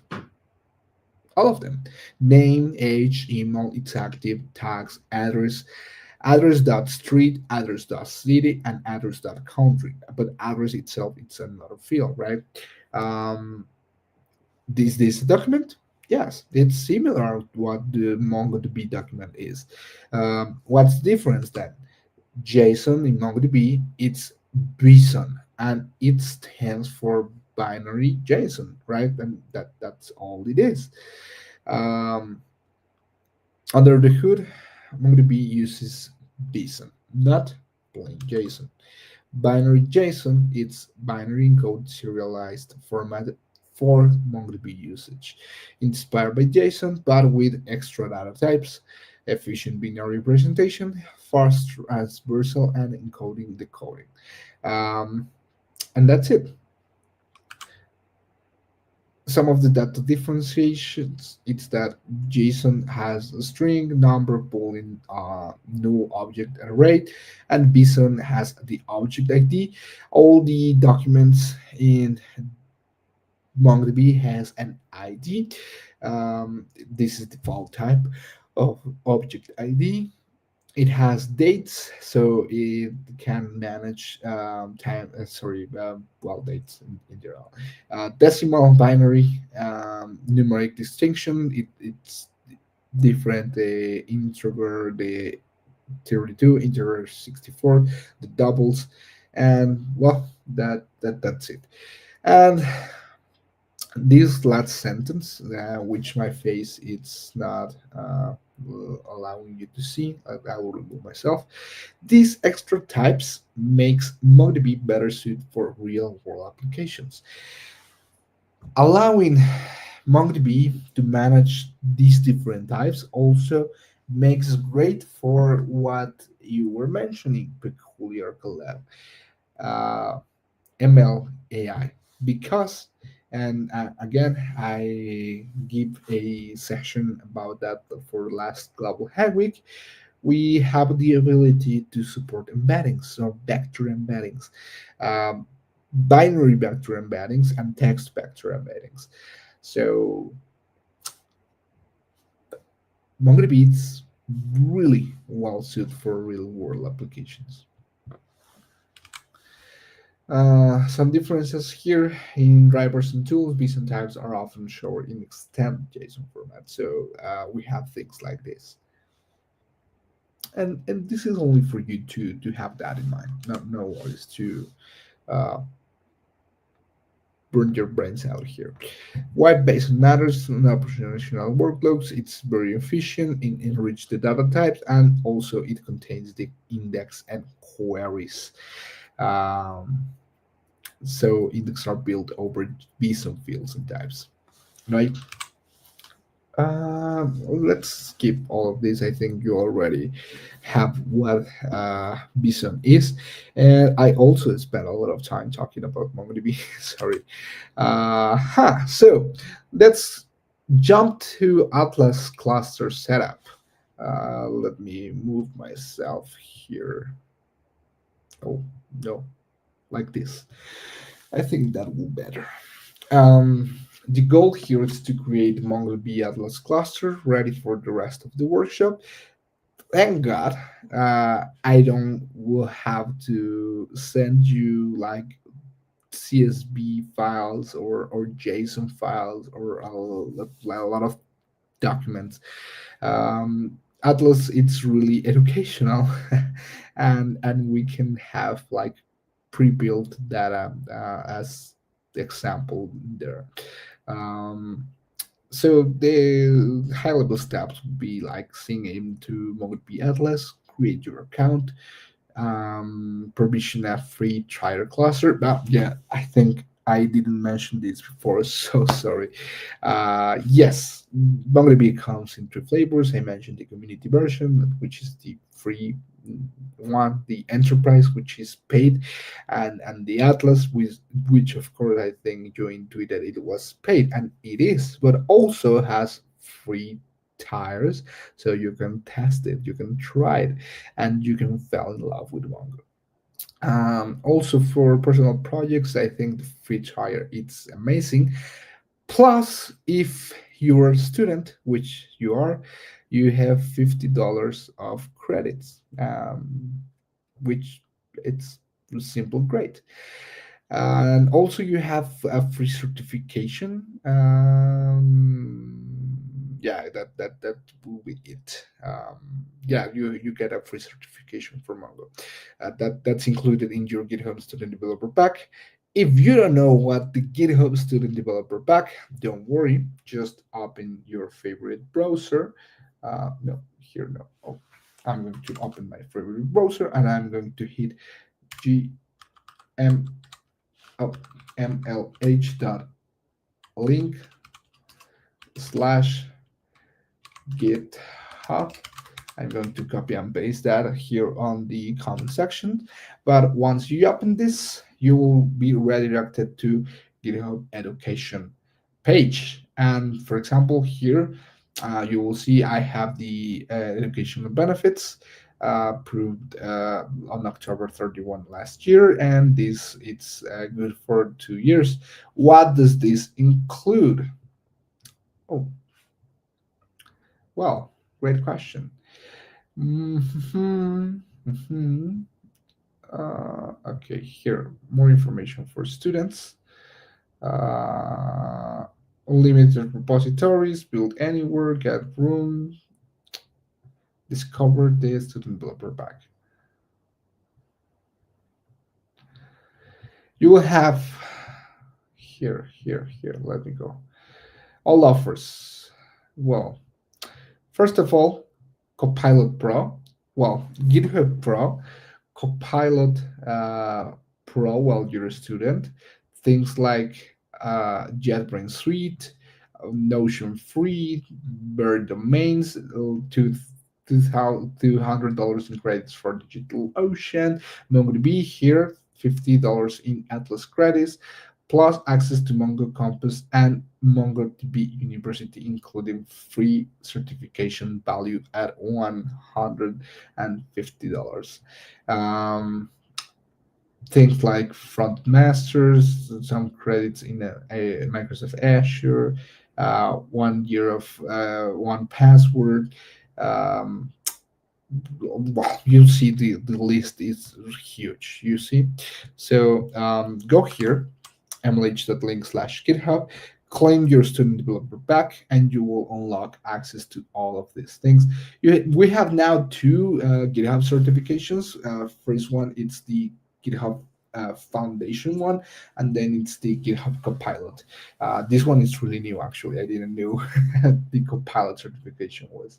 [SPEAKER 1] All of them: name, age, email, it's active, tags, address, address.street, address.city, and address.country. But address itself, it's another field, right? Um, is this a document? Yes, it's similar to what the MongoDB document is. What's the difference then? JSON in MongoDB, it's BSON, and it stands for binary JSON, right? And that's all it is. Um, Under the hood, MongoDB uses BSON, not plain JSON. Binary JSON, it's binary encode serialized format for MongoDB usage, inspired by JSON but with extra data types, efficient binary representation, fast transversal, and encoding decoding. Um, and that's it. Some of the data differentiations, it's that JSON has a string, number, boolean, null, object, array, and BSON has the object ID. All the documents in MongoDB has an ID. This is the file type of object ID. It has dates, so it can manage time. Sorry, well, dates in general. Decimal, binary, numeric distinction. It's different. The integer, the 32, integer 64, the doubles, and well, that's it. And this last sentence, which my face it's not allowing you to see, I will remove myself. These extra types makes MongoDB better suited for real world applications, allowing MongoDB to manage these different types. Also makes great for what you were mentioning, peculiar collab. Uh, ML AI, because, and again I give a session about that for last Global Hack Week. We have the ability to support embeddings, so vector embeddings, um, binary vector embeddings, and text vector embeddings. So MongoDB is really well suited for real world applications. Some differences here in drivers and tools. BSON types are often shown in extended JSON format, so we have things like this. And this is only for you to have that in mind. No worries to uh, burn your brains out here. Why BSON matters in operational workloads? It's very efficient in enrich the data types, and also it contains the index and queries. Um, So indexes are built over bison fields and types, right? Let's skip all of this. I think you already have what bison is, and I also spent a lot of time talking about MongoDB. Sorry. So let's jump to Atlas cluster setup. Let me move myself here. Oh no, like this. I think that will better. The goal here is to create MongoDB Atlas cluster ready for the rest of the workshop. Thank God, I don't will have to send you like CSV files or JSON files or a lot of documents. Atlas, it's really educational, and we can have like pre-built data as the example there. Um, so the high level steps would be like sign into MongoDB Atlas, create your account, provision a free trial cluster. But yeah, I think I didn't mention this before, so sorry. Yes, MongoDB comes in two flavors. I mentioned the community version, which is the free one, the enterprise, which is paid, and the Atlas, which of course I think you intuited it was paid, and it is, but also has free tires, so you can test it, you can try it, and you can fall in love with Mongo. Also for personal projects, I think the free trial it's amazing. Plus, if you're a student, which you are, you have $50 of credits, which it's simple great. And also you have a free certification. Yeah, that will be it. Yeah, you get a free certification for Mongo. That's included in your GitHub Student Developer Pack. If you don't know what the GitHub Student Developer Pack, don't worry. Just open your favorite browser. No, here no. Oh, I'm going to open my favorite browser and I'm going to hit gm oh, mlh.link slash GitHub. I'm going to copy and paste that here on the comment section. But once you open this, you will be redirected to GitHub education page. And for example, here you will see I have the educational benefits approved on October 31 last year, and this it's good for 2 years. What does this include? Oh, well, great question. Mhm, mhm. Okay, here, more information for students. Uh, Unlimited repositories, build anywhere, get room, discover the student developer pack. You will have here, let me go. All offers. Well, first of all, Copilot Pro. Well, GitHub Pro, Copilot Pro while you're a student. Things like JetBrains Suite, Notion Free, Bird Domains, $200 in credits for DigitalOcean, MongoDB here, $50 in Atlas credits, plus access to Mongo Compass and MongoDB University, including free certification value at $150. Um, Things like front masters, some credits in a Microsoft Azure, 1 year of one password. Um, well, you see the list is huge. You see, so go here mlh.link/github, claim your student developer back, and you will unlock access to all of these things. We have now two GitHub certifications. First one, it's the GitHub Foundation one, and then it's the GitHub Copilot. This one is really new, actually. I didn't know the Copilot certification was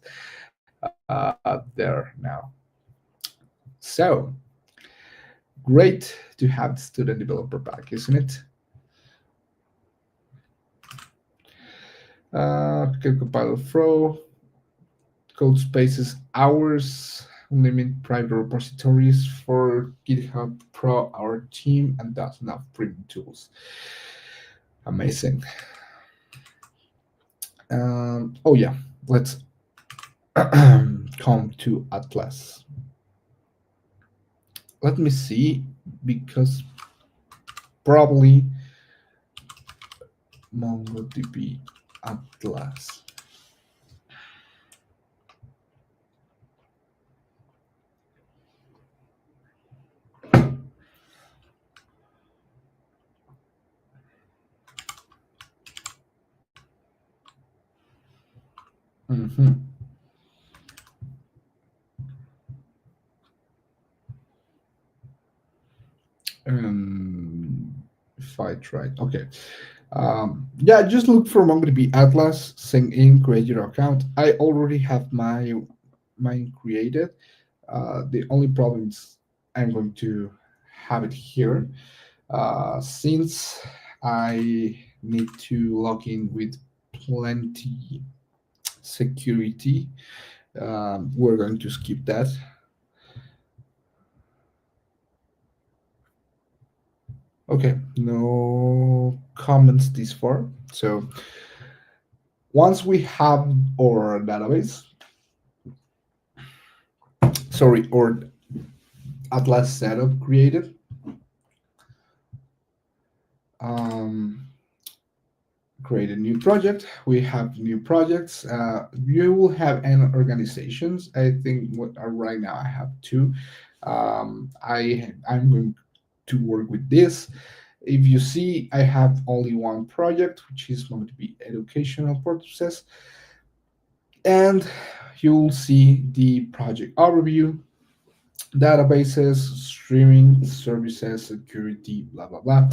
[SPEAKER 1] there now. So Great to have the student developer back, isn't it? Compile throw, code spaces hours, limit private repositories for GitHub Pro, our team, and that's enough printing tools. Amazing. Oh yeah, let's come to Atlas. Let me see, because probably MongoDB Atlas. Mhm. If I try, okay. Yeah, just look for MongoDB Atlas, sign in, create your account. I already have mine created. The only problem is I'm going to have it here. Since I need to log in with plenty security, we're going to skip that. Okay, no comments this far. So once we have our database, sorry, our Atlas setup created, um, create a new project. We have new projects. You will have n organizations. I think right now I have two. I'm going to work with this. If you see, I have only one project, which is going to be educational purposes, and you will see the project overview, databases, streaming services, security, blah blah blah.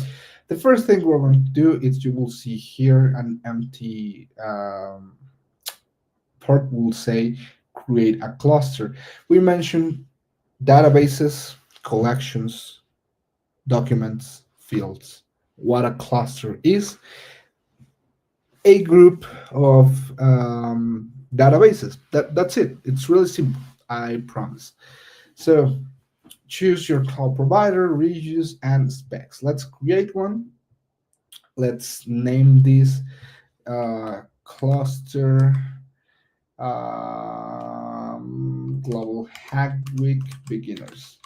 [SPEAKER 1] The first thing we're going to do is, you will see here an empty part will say create a cluster. We mentioned databases, collections, documents, fields. What a cluster is: a group of databases. That's it. It's really simple, I promise. So choose your cloud provider, reuse, and specs. Let's create one. Let's name this cluster Global Hack Week Beginners.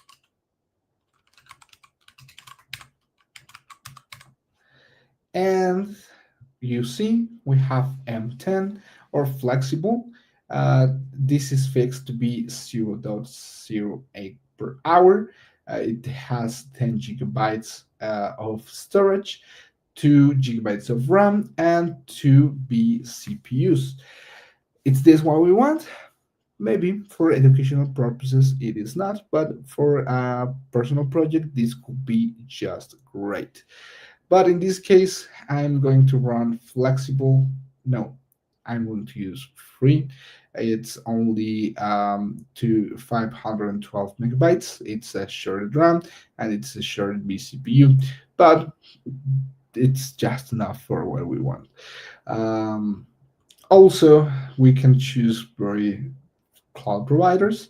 [SPEAKER 1] And you see, we have M10 or flexible. This is fixed to be 0.08 per hour. It has 10 gigabytes of storage, 2 gigabytes of RAM, and 2 B CPUs. Is this what we want? Maybe for educational purposes it is not, but for a personal project, this could be just great. But in this case, I'm going to run flexible. No, I'm going to use free. It's only to 512 megabytes. It's a shared RAM and it's a shared BCPU, but it's just enough for what we want. Um, Also, we can choose very cloud providers.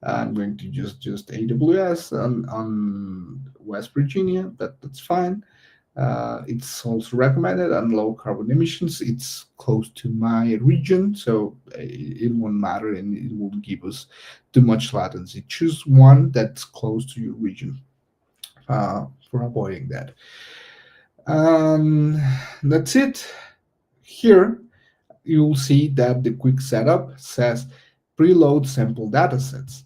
[SPEAKER 1] I'm going to use just AWS on West Virginia. That's fine. It's also recommended on low carbon emissions. It's close to my region, so it won't matter and it won't give us too much latency. Choose one that's close to your region for avoiding that. That's it. Here, you'll see that the quick setup says preload sample datasets.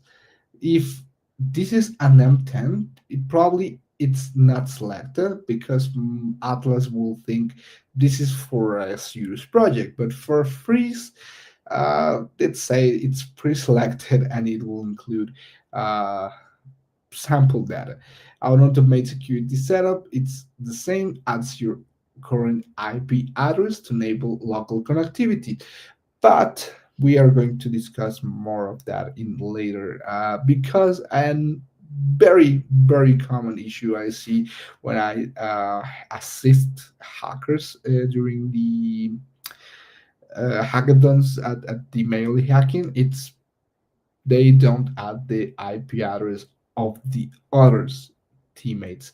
[SPEAKER 1] If this is an M10, it's not selected because Atlas will think this is for a serious project. But for freeze, let's say it's pre-selected and it will include uh, sample data. Our automate security setup, it's the same as your current IP address to enable local connectivity. But we are going to discuss more of that in later because and very common issue I see when I assist hackers during the hackathons at the mail hacking. It's they don't add the IP address of the others teammates.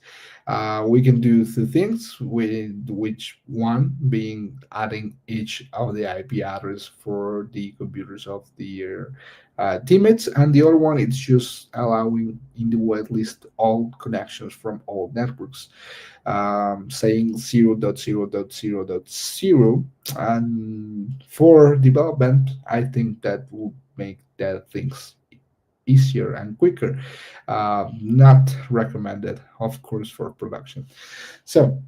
[SPEAKER 1] We can do two things, with which one being adding each of the IP address for the computers of the teammates, and the other one is just allowing in the whitelist all connections from all networks, saying 0.0.0.0. And for development, I think that will make that things easier and quicker. Not recommended, of course, for production. So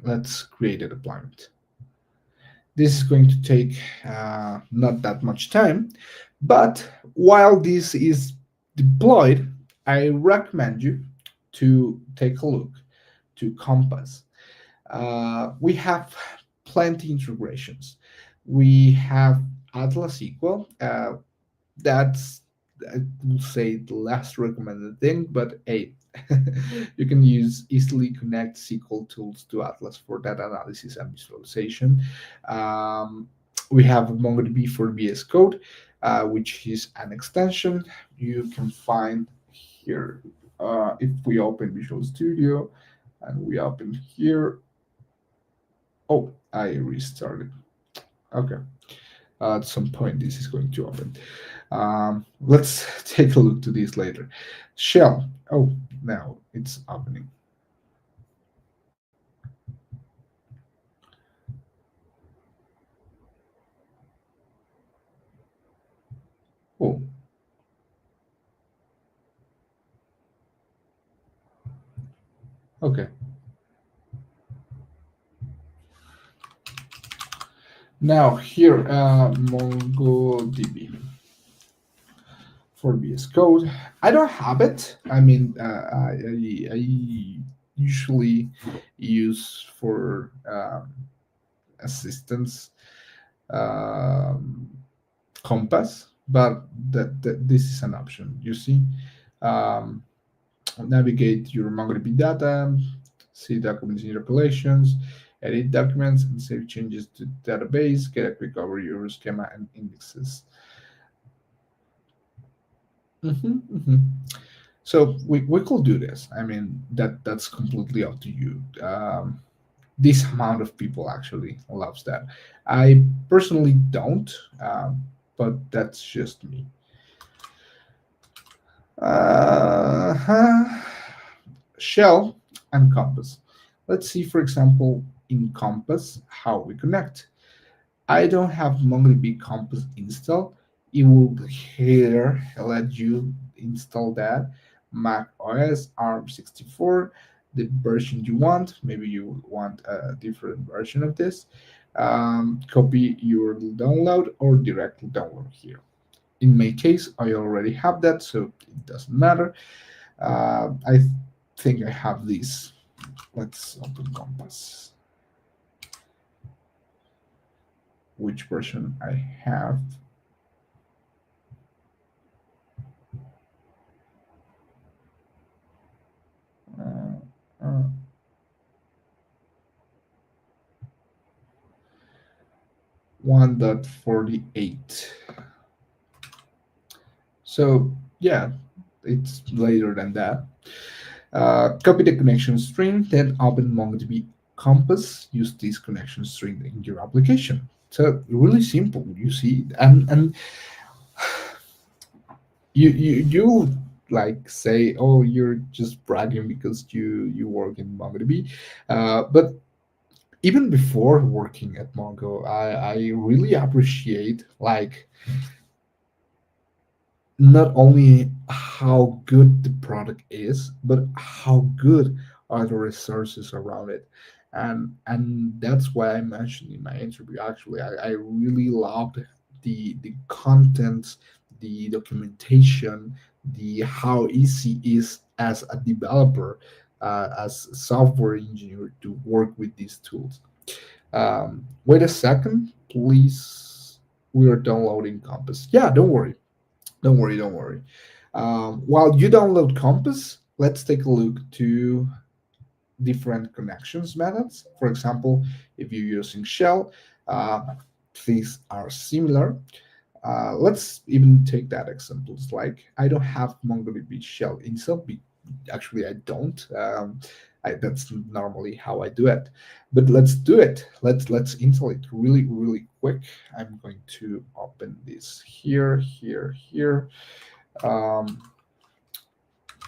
[SPEAKER 1] let's create a deployment. This is going to take not that much time, but while this is deployed, I recommend you to take a look to Compass. We have plenty integrations. We have Atlas SQL. That's, I will say, the last recommended thing, but hey, you can use easily connect SQL tools to Atlas for data analysis and visualization. Um, we have MongoDB for VS Code, which is an extension you can find here. If we open Visual Studio and we open here, oh, I restarted. Okay. At some point, this is going to open. Let's take a look to this later. Shell. Oh, now it's opening. Oh, okay. Now here, MongoDB for VS Code. I don't have it. I mean, I usually use for assistance um, Compass, but this is an option. You see, um, navigate your MongoDB data, see documents in your collections, edit documents, and save changes to database. Get a quick overview of your schema and indexes. Mhm. So we could do this. I mean, that's completely up to you. This amount of people actually loves that. I personally don't, but that's just me. Uh, Shell and Compass. Let's see, for example, in Compass, how we connect. I don't have MongoDB Compass installed. It will here let you install that. Mac OS ARM64, the version you want. Maybe you want a different version of this. Copy your download or directly download here. In my case, I already have that, so it doesn't matter. I think I have these. Let's open Compass. Which version I have? Uh, uh, 1.48. So yeah, it's later than that. Copy the connection string, then open MongoDB Compass. Use this connection string in your application. So really simple, you see, and you like say, oh, you're just bragging because you work in MongoDB, but even before working at Mongo, I really appreciate like not only how good the product is, but how good are the resources around it. And that's why I mentioned in my interview, actually, I really loved the content, the documentation, the how easy is as a developer, as a software engineer to work with these tools. Wait a second, please. We are downloading Compass. Yeah, don't worry. Don't worry. While you download Compass, let's take a look to different connections methods. For example, if you're using Shell, uh, these are similar. Let's even take that examples. Like I don't have MongoDB shell installed. Actually, I don't. That's normally how I do it. But let's do it. Let's install it really quick. I'm going to open this here, here, here. Um,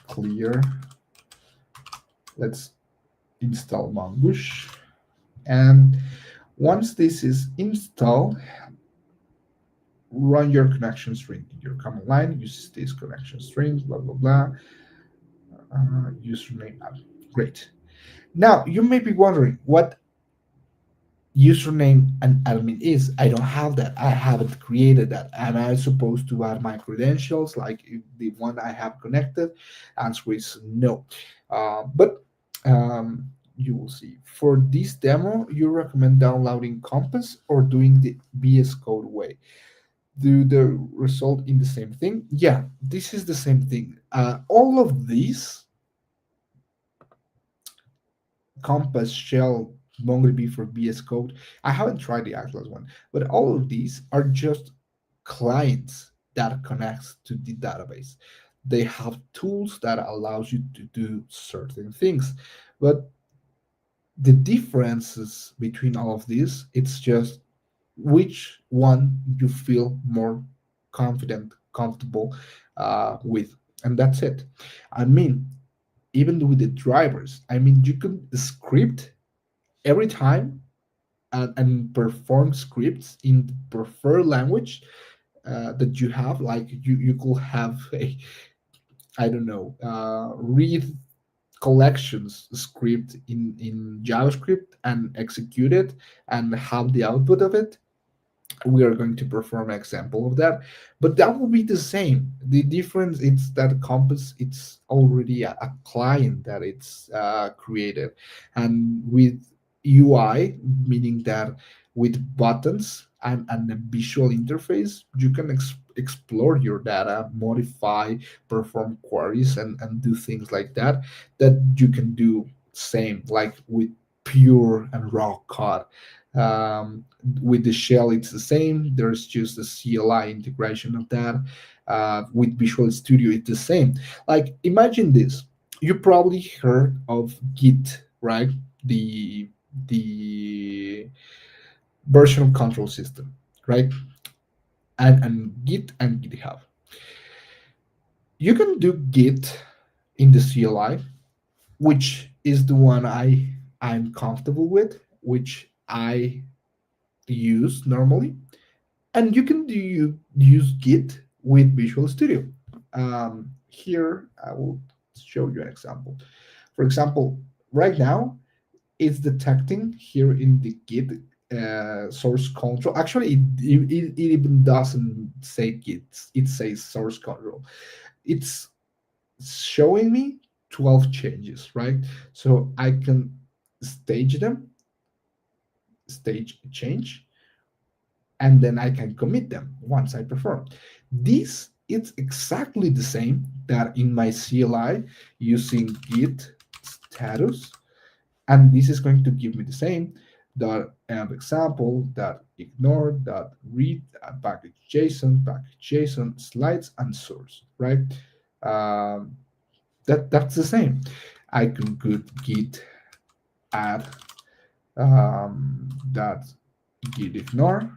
[SPEAKER 1] Clear. Let's install Mongoose. And once this is installed, run your connection string in your command line. Use this connection string, blah blah blah. Username. Great. Now you may be wondering what username and admin is. I don't have that. I haven't created that. Am I supposed to add my credentials like the one I have connected? Answer is no. But you will see. For this demo, you recommend downloading Compass or doing the VS Code way. Do the result in the same thing? Yeah, this is the same thing. All of these, Compass, Shell, MongoDB for VS Code. I haven't tried the Atlas one, but all of these are just clients that connects to the database. They have tools that allows you to do certain things, but the differences between all of these, it's just which one you feel more confident, comfortable with, and that's it. I mean, even with the drivers, I mean, you can script every time and perform scripts in the preferred language that you have. Like you could have a, I don't know, read collections script in JavaScript and execute it and have the output of it. We are going to perform an example of that, but that will be the same. The difference is that Compass, it's already a client that it's created, and with UI, meaning that with buttons and a visual interface, you can explore your data, modify, perform queries, and do things like that that you can do same like with pure and raw code. um, with the shell, it's the same. There's just a CLI integration of that. With Visual Studio, it's the same. Like, imagine this. You probably heard of Git, right? The version control system, right? And Git and GitHub. You can do Git in the CLI, which is the one I'm comfortable with, which I use normally, and you can use Git with Visual Studio. Here, I will show you an example. For example, right now, it's detecting here in the Git source control. Actually, it even doesn't say Git, it says source control. It's showing me 12 changes, right? So I can stage them, stage change, and then I can commit them once I perform. This it's exactly the same that in my CLI using git status, and this is going to give me the same dot amp example dot ignore dot read package JSON slides and source, right? Um, that's the same. I can put git add dot git ignore,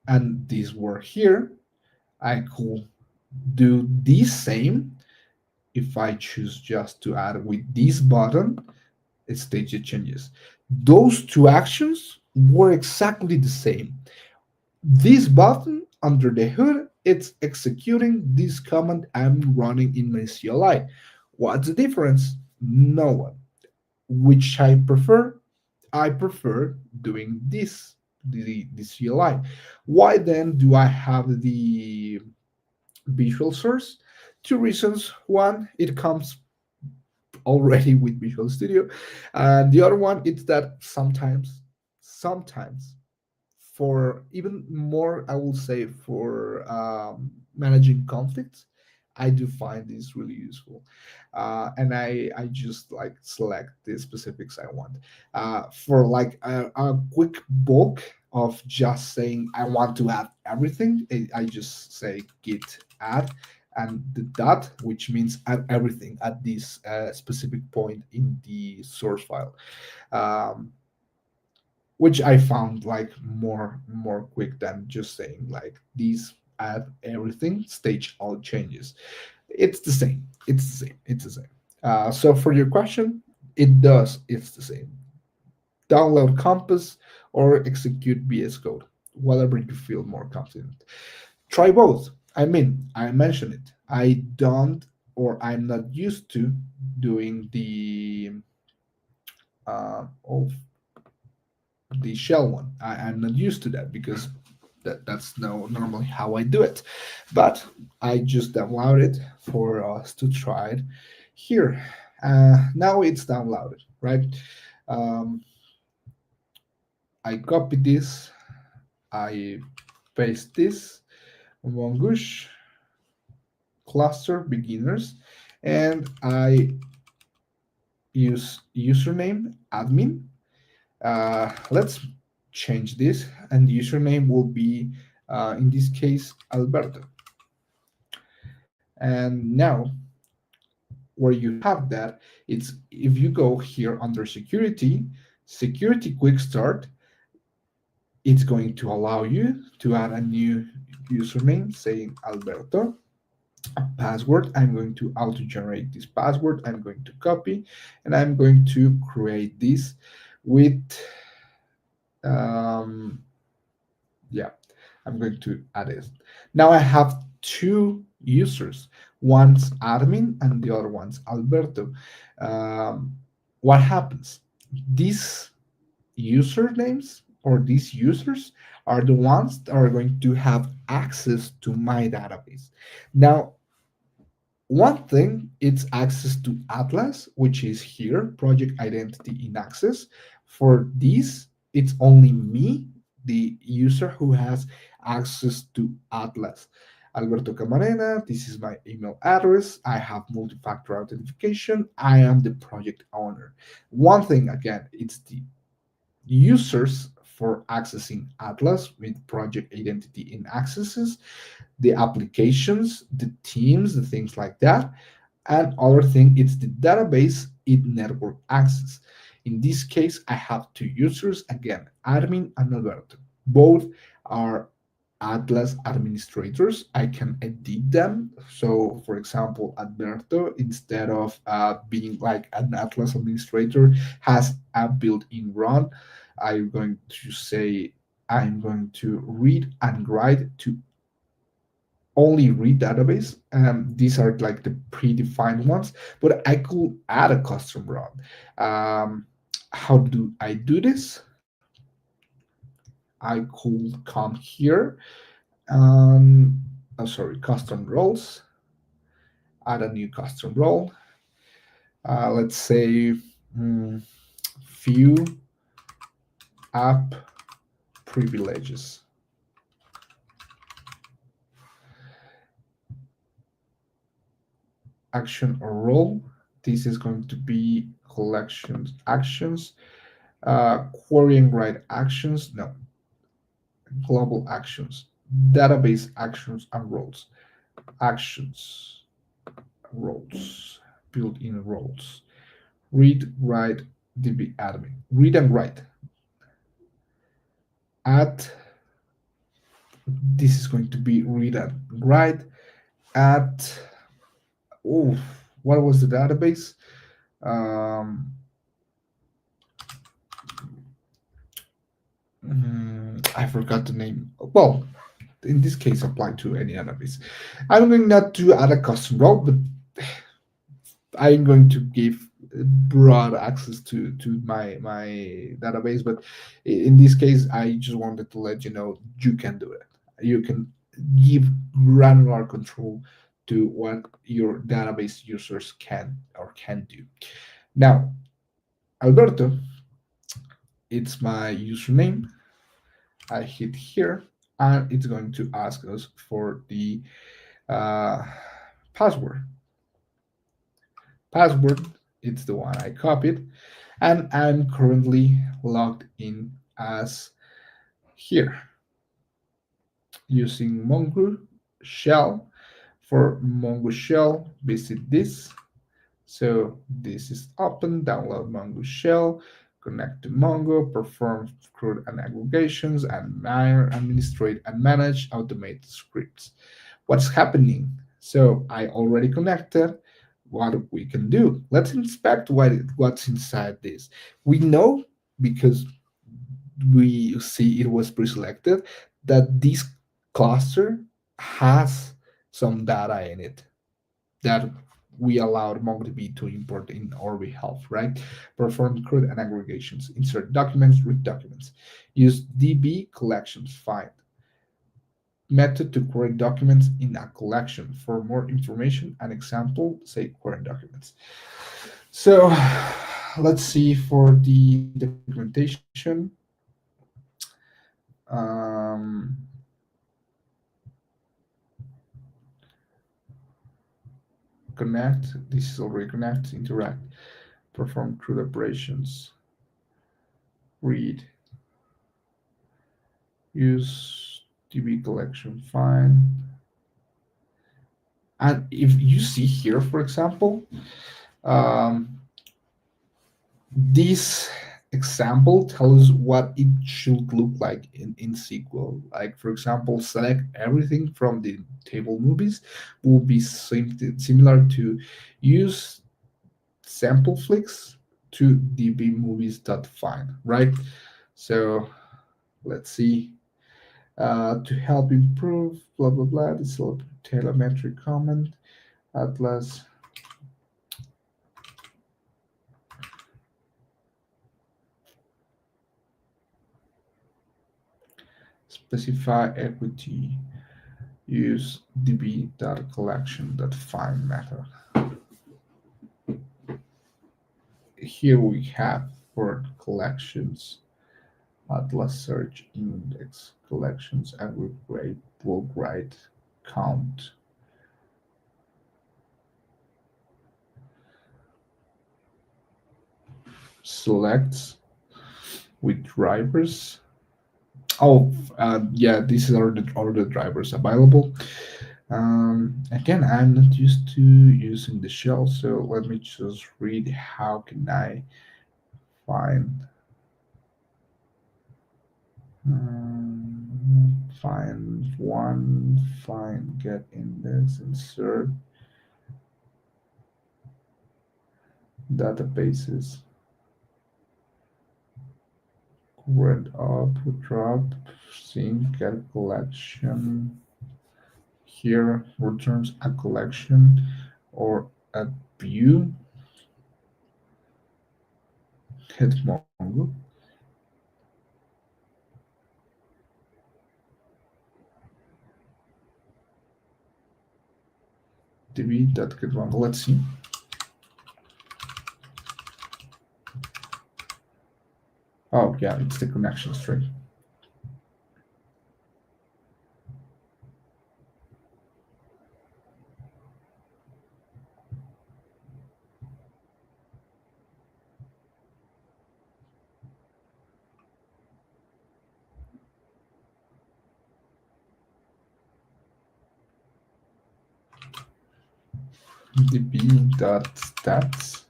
[SPEAKER 1] and this word here, I could do the same if I choose just to add with this button, stage changes. Those two actions were exactly the same. This button under the hood, it's executing this command I'm running in my CLI. What's the difference? No one. Which I prefer? I prefer doing this, the CLI. Why then do I have the Visual Source? Two reasons. One, it comes already with Visual Studio, and the other one is that sometimes, for even more, I will say for managing conflicts, I do find this really useful. And I just like select the specifics I want. For like a quick bulk of just saying I want to add everything, I just say git add and the dot, which means add everything at this specific point in the source file. Um, which I found like more quick than just saying like these add everything, stage all changes. It's the same. It's the same. It's the same. So for your question, it does. It's the same. Download Compass or execute VS Code, whatever you feel more confident. Try both. I mean, I mentioned it. I don't, or I'm not used to doing oh, the shell one. I'm not used to that because that's no normally how I do it. But I just downloaded for us to try it here. Now it's downloaded, right? Um, I copy this, I paste this, Mongoose cluster beginners, and I use username admin. Let's change this, and the username will be, in this case, Alberto. And now, where you have that, it's if you go here under security, security quick start, it's going to allow you to add a new username saying Alberto. A password, I'm going to auto generate this password, I'm going to copy, and I'm going to create this with um, yeah, I'm going to add it. Now I have two users. One's admin and the other one's Alberto. Um, what happens? These usernames or these users are the ones that are going to have access to my database. Now, one thing, it's access to Atlas, which is here, project identity in access. For this, it's only me, the user, who has access to Atlas. Alberto Camarena, this is my email address. I have multi-factor authentication. I am the project owner. One thing, again, it's the users for accessing Atlas with project identity in accesses, the applications, the teams, the things like that. And other thing, it's the database in network access. In this case, I have two users, again, admin and Alberto. Both are Atlas administrators. I can edit them. So, for example, Alberto, instead of being like an Atlas administrator, has a built-in run. I'm going to say I'm going to read and write to only read database. These are like the predefined ones, but I could add a custom run. How do I do this? I could come here. Sorry, custom roles. Add a new custom role. Let's say few app privileges. Action or role. This is going to be collections actions. Query and write actions. No, global actions. Database actions and roles. Actions, roles, built-in roles. Read, write, DB admin. Read and write. Add. This is going to be read and write. Add. Oh, what was the database? Um, I forgot the name. Well, in this case, apply to any database. I'm going not to add a custom role, but I'm going to give broad access to my database. But in this case, I just wanted to let you know you can do it. You can give granular control to what your database users can or can do. Now, Alberto, it's my username. I hit here, and it's going to ask us for the uh, password. Password, it's the one I copied, and I'm currently logged in as here using Mongo shell. For Mongo shell, visit this. So this is open, download Mongo shell, connect to Mongo, perform CRUD and aggregations, and administrate and manage automated scripts. What's happening? So I already connected. What we can do? Let's inspect what's inside this. We know because we see it was pre-selected that this cluster has some data in it that we allowed MongoDB to import in our behalf, right? Perform CRUD and aggregations, insert documents, read documents, use DB collections, find method to query documents in a collection. For more information, an example, say query documents. So let's see for the documentation. Um, Connect, this is already connect, interact, perform CRUD operations, read, use DB collection, find. And if you see here, for example, um, this example tells what it should look like in SQL. Like, for example, select everything from the table movies will be similar to use sample flicks to dbmovies.find, right? So let's see. To help improve, blah, blah, blah, this is a telemetry comment, Atlas specify equity, use db.collection.find method. Here we have for collections, Atlas search index collections aggregate bulk write count. Selects with drivers. Oh, yeah, these are the drivers available. Again, I'm not used to using the shell, so let me just read how can I find find one, find get index, insert databases, read up, drop, sync, get collection. Here returns a collection or a view. Hit Mongo. db.getMongo. Let's see. Oh yeah, it's the connection string. db.stats,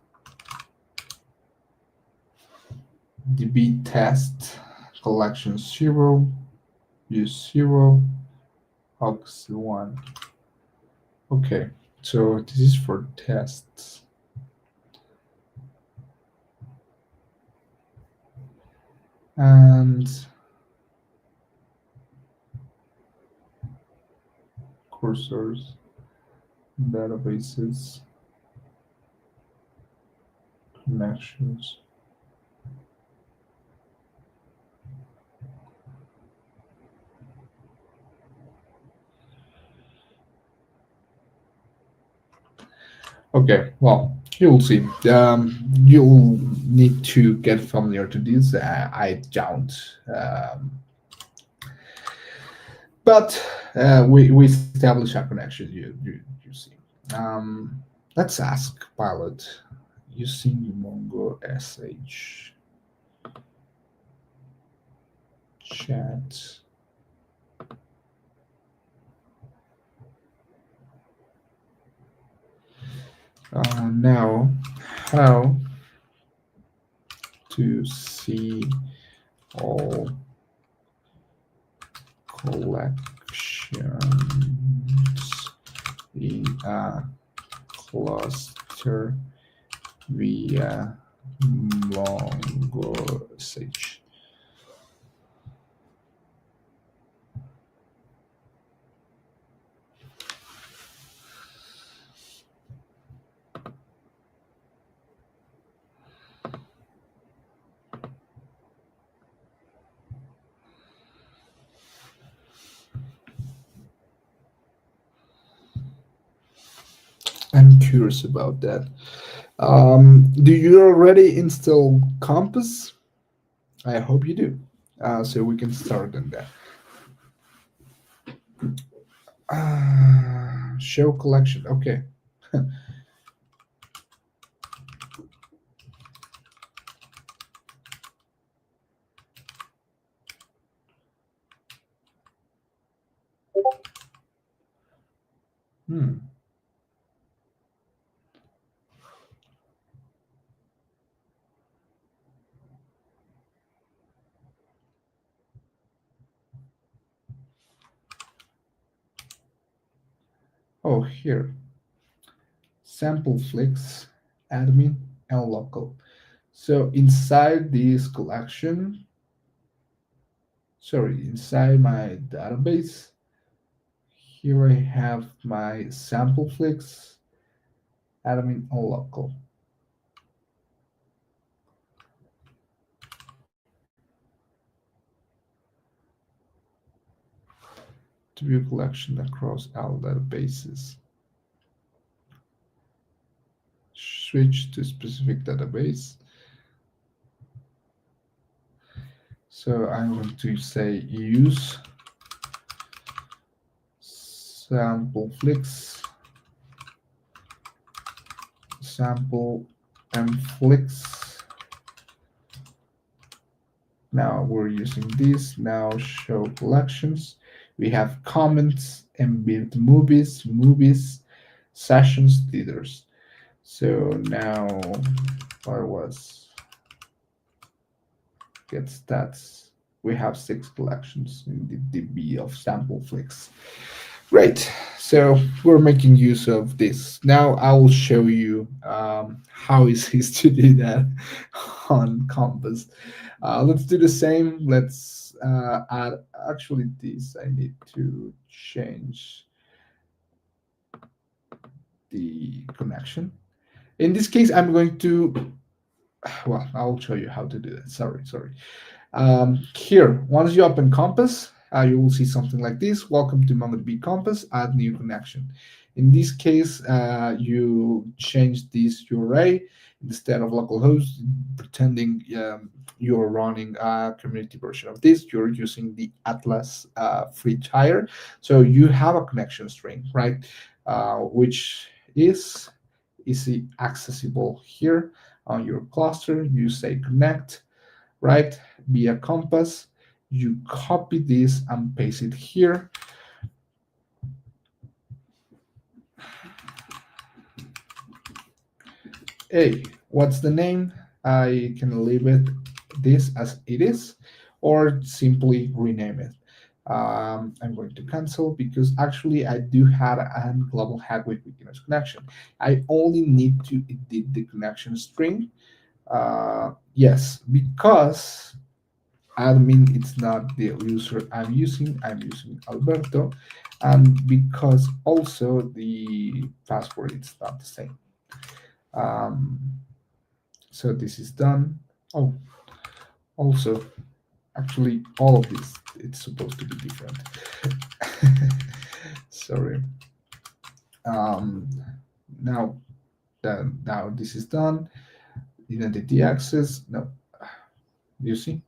[SPEAKER 1] db test, collection 0, use 0, aux 1. Okay, so this is for tests. And cursors, databases, connections. Okay, well, you'll see. You'll need to get familiar to this. I don't. Um, But we establish a connection. You see. Um, let's ask pilot using Mongo SH chat. Now, how to see all collections in a cluster via Mongo SH. I'm curious about that. Do you already install Compass? I hope you do. So we can start on that. Show collection. Okay. Hmm. Oh, here. Sample flicks, admin, and local. So inside this collection, sorry, inside my database, here I have my sample flicks, admin, and local. To view collection across all databases. Switch to specific database. So I'm going to say use sample flicks, sample and flicks. Now we're using this. Now show collections. We have comments, embed movies, sessions, leaders. So now what was get stats? We have 6 collections in the DB of sample flicks. Great. So we're making use of this. Now I will show you how easy it is to do that on Compass. Let's do the same. Let's add, actually this, I need to change the connection. In this case, I'm going to, well, I'll show you how to do that. Sorry. Here, once you open Compass, you will see something like this. Welcome to MongoDB Compass, add new connection. In this case, you change this URI instead of localhost, pretending you're running a community version of this. You're using the Atlas free tier. So you have a connection string, right? Which is easy accessible here on your cluster. You say connect, right, via Compass. You copy this and paste it here. Hey, what's the name? I can leave it this as it is, or simply rename it. I'm going to cancel because actually I do have a global head with beginner's connection. I only need to edit the connection string. Yes, because admin it's not the user I'm using Alberto, and because also the password it's not the same. um, so this is done. Oh, also, actually all of this it's supposed to be different. Sorry. um, now now this is done. Identity access, no, you see.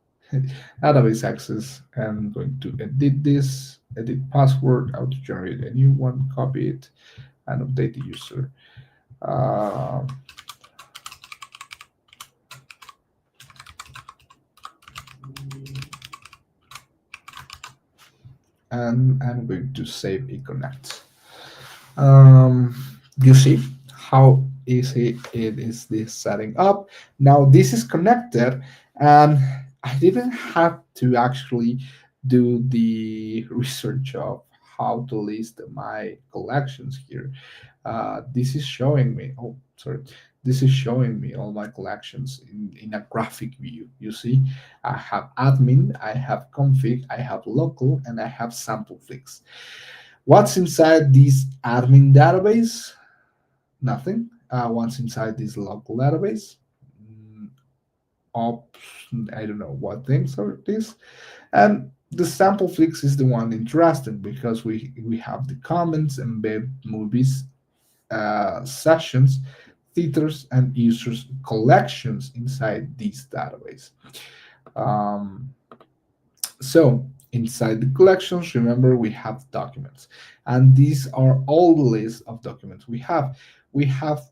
[SPEAKER 1] Database access. I'm going to edit this. edit password, auto generate a new one, copy it, and update the user. Uh, and I'm going to save a connect. Um, you see how easy it is this setting up. Now this is connected, and I didn't have to actually do the research of how to list my collections here. This is showing me. Oh, sorry. This is showing me all my collections in a graphic view. You see, I have admin, I have config, I have local, and I have sample fix. What's inside this admin database? Nothing. What's inside this local database? Mm, Ops, I don't know what things are this. And the sample fix is the one interesting because we have the comments, embed movies, sessions, theaters, and users collections inside this database. Um, So inside the collections, remember we have documents, and these are all the list of documents we have. We have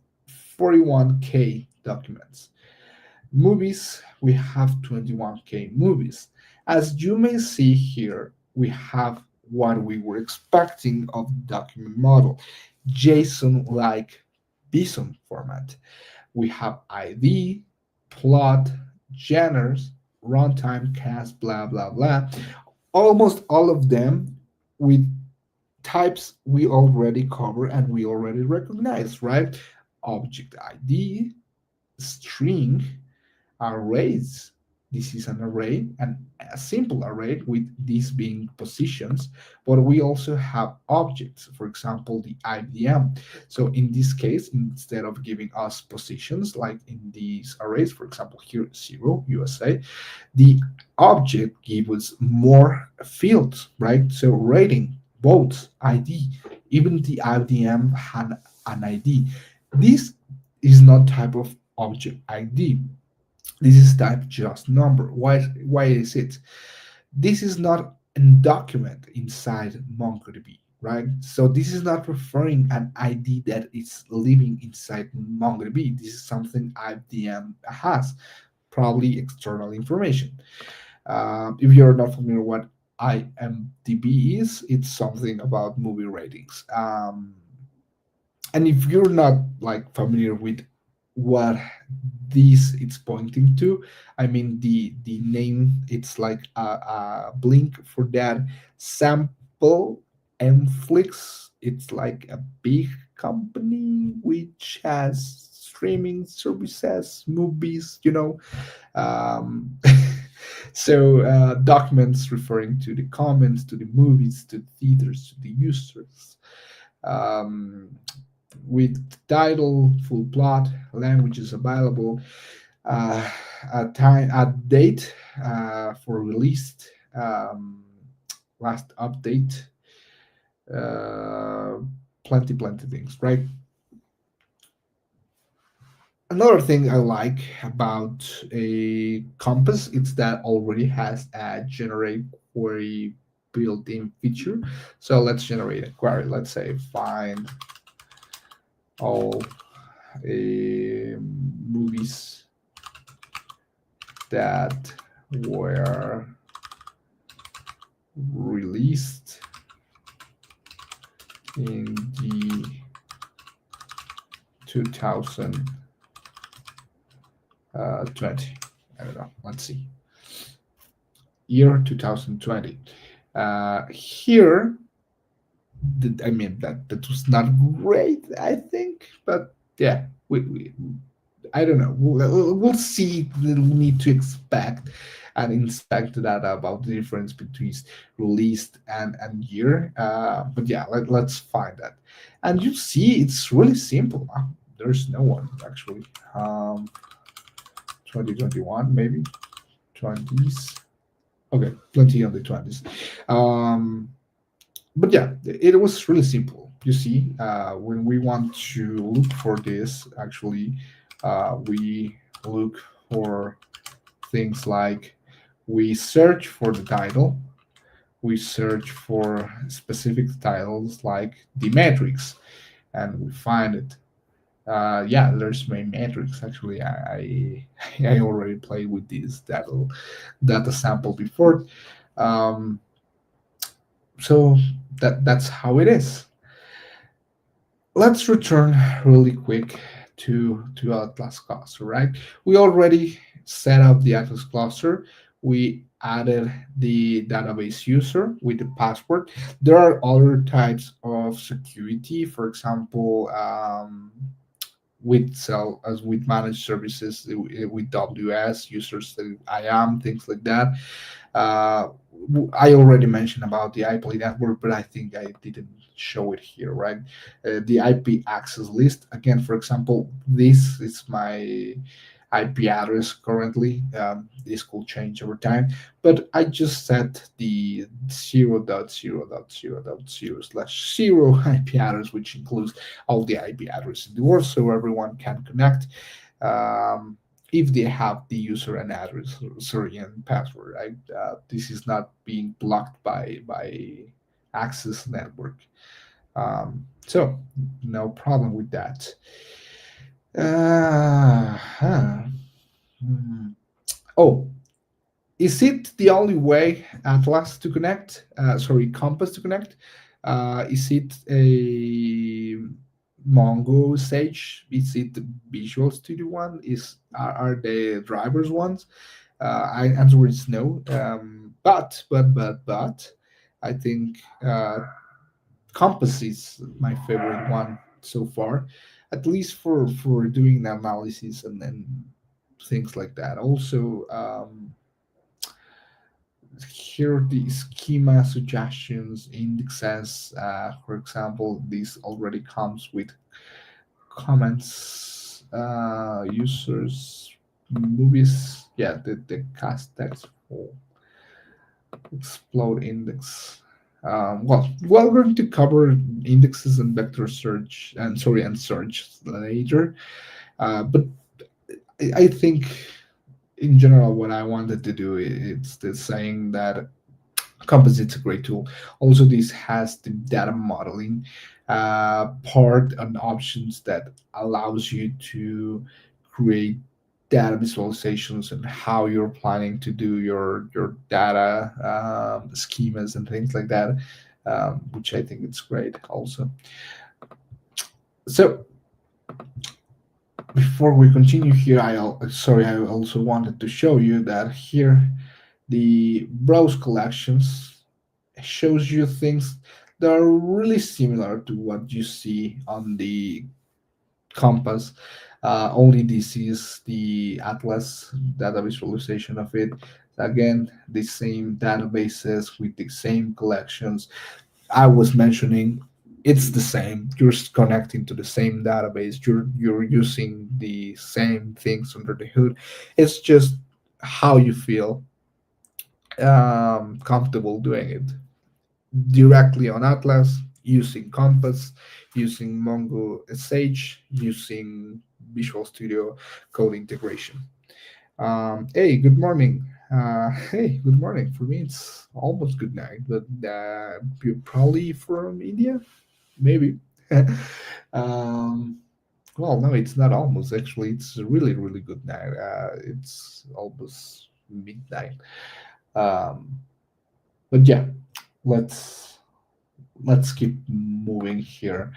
[SPEAKER 1] 41K documents. Movies, we have 21K movies. As you may see here, we have what we were expecting of the document model, JSON like BSON format. We have ID, plot, genres, runtime, cast, blah, blah, blah. Almost all of them with types we already cover and we already recognize, right? Object ID, string, arrays. This is an array, and a simple array with these being positions, but we also have objects, for example, the IBM. So in this case, instead of giving us positions like in these arrays, for example, here 0, USA, the object gives us more fields, right? So rating, votes, ID, even the IBM had an ID. This is not type of object ID. This is type just number. Why is it? This is not a document inside MongoDB, right? So this is not referring an ID that is living inside MongoDB. This is something IBM has, probably external information. If you're not familiar what IMDb is, it's something about movie ratings. And if you're not like familiar with what this it's pointing to, I mean the name, it's like a blink for that sample. Netflix, it's like a big company which has streaming services, movies, um, so documents referring to the comments, to the movies, to the theaters, to the users, um, with title, full plot, languages available, uh, a time, a date for released, last update, uh, plenty things, right? Another thing I like about a compass is that already has a generate query built-in feature. So let's generate a query. Let's say find all movies that were released in the 2020. I don't know. Let's see. Year 2020. Here, I mean that was not great, I think, but yeah, we I don't know. We'll see. We need to expect and inspect that about the difference between released and year. But yeah, let's find that. And you see, it's really simple. There's no one actually. 2021 maybe 20s. Okay, plenty on the 20s. Um, but yeah, it was really simple. You see, when we want to look for this, actually, we look for things like we search for the title, We search for specific titles like the matrix, and we find it. Yeah, there's my matrix. Actually, I already played with this data sample before. Um, so that's how it is. Let's return really quick to Atlas cluster, right? We already set up the Atlas cluster. We added the database user with the password. There are other types of security. For example, with sell as with managed services with WS users, IAM, things like that. uh, I already mentioned about the IP network, but I think I didn't show it here, right? The IP access list. Again, for example, this is my IP address currently. This could change over time, but I just set the 0.0.0.0/0 IP address, which includes all the IP addresses in the world, so everyone can connect. Um, if they have the user and address, sorry, and password, right? This is not being blocked by access network. So no problem with that. Huh. Hmm. Oh, is it the only way Atlas to connect? Sorry, Compass to connect? Is it a Mongo Sage? Is it the Visual Studio one? Are the drivers ones? I answer is no. But I think Compass is my favorite one so far, at least for doing the analysis and things like that. Also, here are the schema suggestions, indexes. For example, this already comes with comments, users, movies. Yeah, the cast text for explode index. Well, we're going to cover indexes and vector search and sorry and search later. But I think in general, what I wanted to do is the saying that Composite's a great tool. Also, this has the data modeling part and options that allows you to create data visualizations and how you're planning to do your data schemas and things like that, which I think it's great also. So before we continue here, I also wanted to show you that here the browse collections shows you things that are really similar to what you see on the compass. Only this is the atlas data visualization of it. Again, the same databases with the same collections I was mentioning. It's the same. You're connecting to the same database. You're using the same things under the hood. It's just how you feel comfortable doing it directly on Atlas, using Compass, using Mongo Sage, using Visual Studio Code integration. Hey, good morning. Hey, good morning. For me, it's almost good night, but you're probably from India, maybe. um, well, no, it's not almost. Actually, it's really, really good night. It's almost midnight. Um, but yeah, let's let's keep moving here.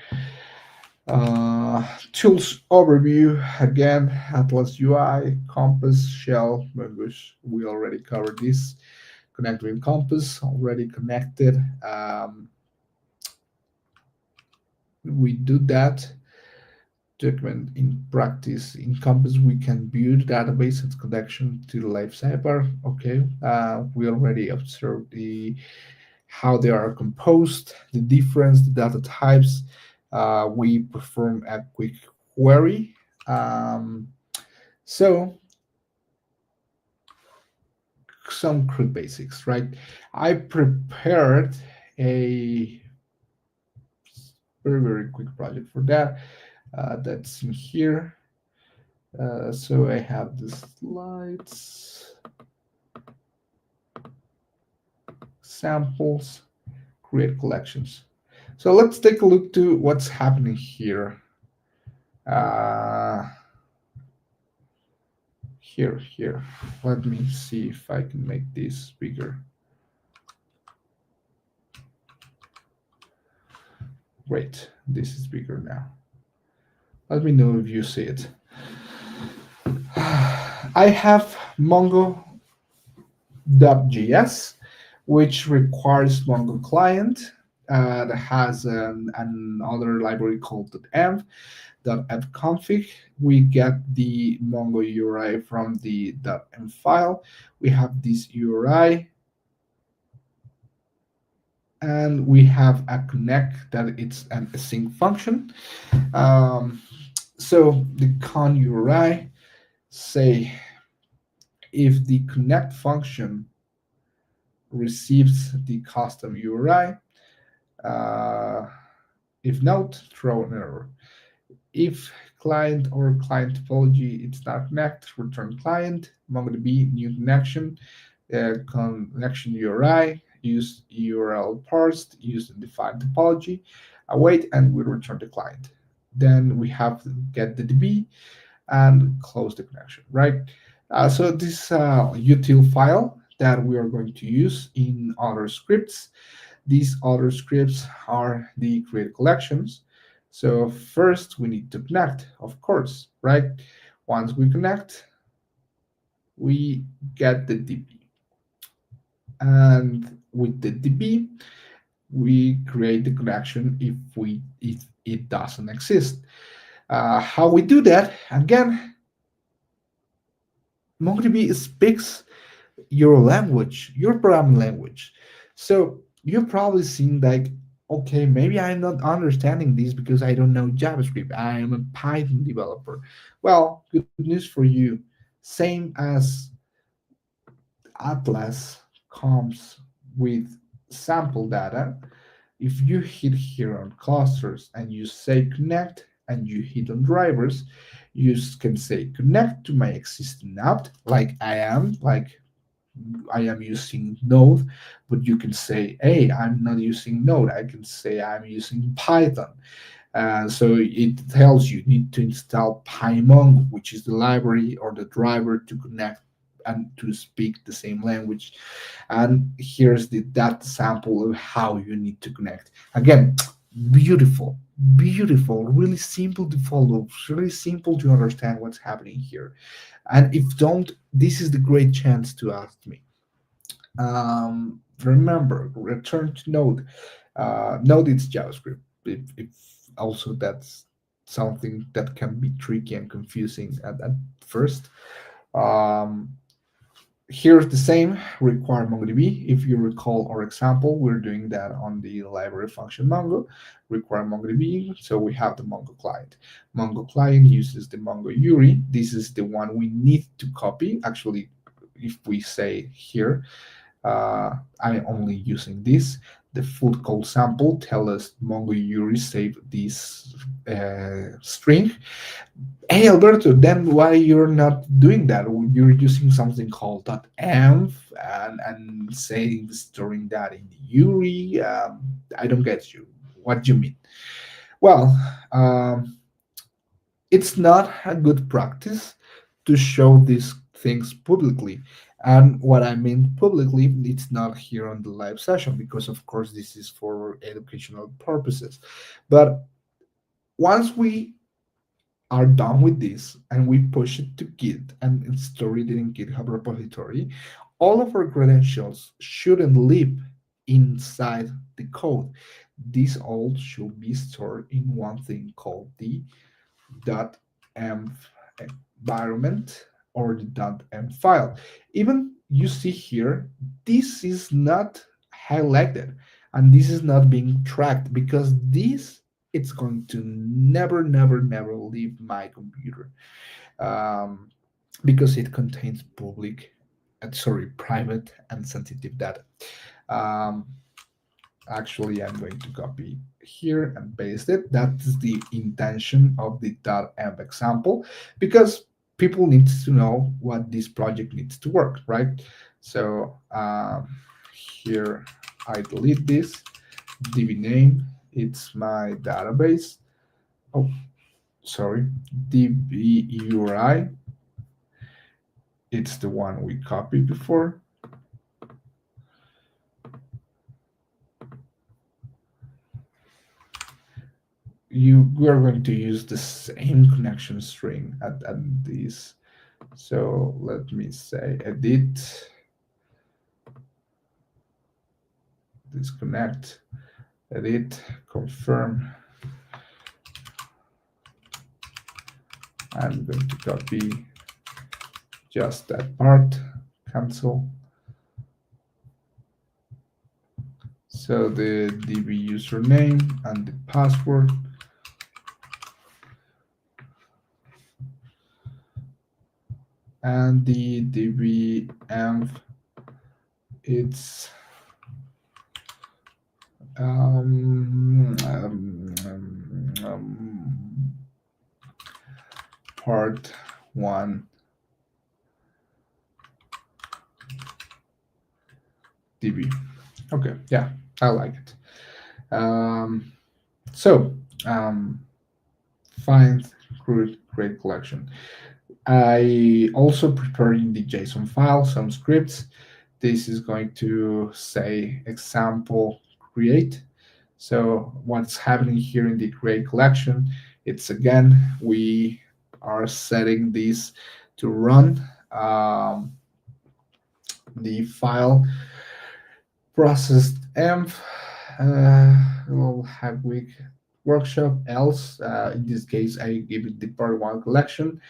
[SPEAKER 1] Tools overview again: Atlas UI, Compass, Shell, Mongoose. We already covered this. Connect with Compass, already connected. We do that. Document in practice. In Compass, we can build database and connection to the live sidebar. Okay, we already observed how they are composed, the difference, the data types. We perform a quick query. Um, so some quick basics, right? I prepared a very, very quick project for that. That's in here. So I have the slides. samples, create collections. So let's take a look to what's happening here. Uh, here. Let me see if I can make this bigger. Great, this is bigger now. Let me know if you see it. I have Mongo.js, which requires Mongo client. That has another library called .env, .envconfig. We get the Mongo URI from the .env file. We have this URI, and we have a connect that it's an async function. Um, so the con URI say if the connect function receives the custom URI, uh, if not, throw an error. If client or client topology it's not connect, return client, MongoDB new connection, connection URI, use URL parsed, use the defined topology, await, and we return the client. Then we have to get the DB and close the connection, right? So this util file that we are going to use in other scripts. These other scripts are the create collections. So first we need to connect, of course, right? Once we connect, we get the DB. And with the DB, we create the connection if it doesn't exist. How we do that? Again, MongoDB speaks your language, your programming language. So you've probably seen like, okay, maybe I'm not understanding this because I don't know JavaScript. I am a Python developer. Well, good news for you. Same as Atlas comes with sample data. If you hit here on clusters and you say connect and you hit on drivers, you can say connect to my existing app, like I am using Node, but you can say, hey, I'm not using Node. I can say I'm using Python. So it tells you need to install PyMongo, which is the library or the driver to connect and to speak the same language. And here's the that sample of how you need to connect. Again, beautiful, beautiful, really simple to follow, really simple to understand what's happening here. And if don't, this is the great chance to ask me. Remember, return to Node. Node is JavaScript. If also that's something that can be tricky and confusing at first. Um, Here's the same, require MongoDB. If you recall our example, we're doing that on the library function Mongo, require MongoDB. So we have the Mongo client. Mongo client uses the Mongo URI. This is the one we need to copy. Actually, if we say here, I'm only using this. The full code sample tell us Mongo URI save this string. Hey Alberto, then why you're not doing that? You're using something called .env and saying storing that in the URI. I don't get you. What do you mean? Well, it's not a good practice to show these things publicly. And what I mean publicly, it's not here on the live session because, of course, this is for educational purposes. But once we are done with this and we push it to Git and store it in GitHub repository, all of our credentials shouldn't live inside the code. These all should be stored in one thing called the .env environment or the .env file. Even you see here, this is not highlighted and this is not being tracked because this it's going to never, never, never leave my computer um, because it contains private and sensitive data. Um, Actually, I'm going to copy here and paste it. That's the intention of the .env example because people need to know what this project needs to work, right? So here I delete this. DB name, it's my database. Oh, sorry. DB URI, it's the one we copied before. We are going to use the same connection string at this. So let me say edit, disconnect, edit, confirm. I'm going to copy just that part, cancel. So the DB username and the password. And the DB env, it's part 1 DB. Okay, yeah, I like it. So find, create collection. I also preparing the JSON file, some scripts. This is going to say example create. So what's happening here in the create collection, it's again, we are setting this to run the file processed env will have week workshop else. In this case, I give it the part 1 collection.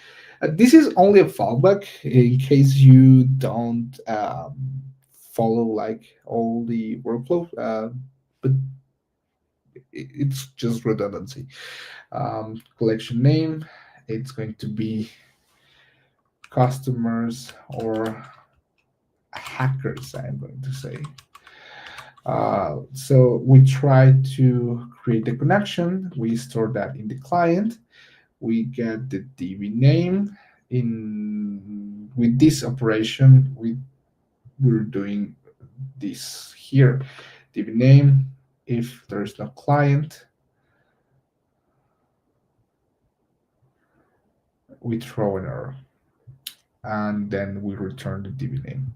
[SPEAKER 1] This is only a fallback in case you don't follow like all the workflow, but it's just redundancy. Collection name, it's going to be customers or hackers, I'm going to say. So we try to create a connection. We store that in the client. We get the DB name. In with this operation, we're doing this here. DB name. If there's no client, we throw an error, and then we return the DB name.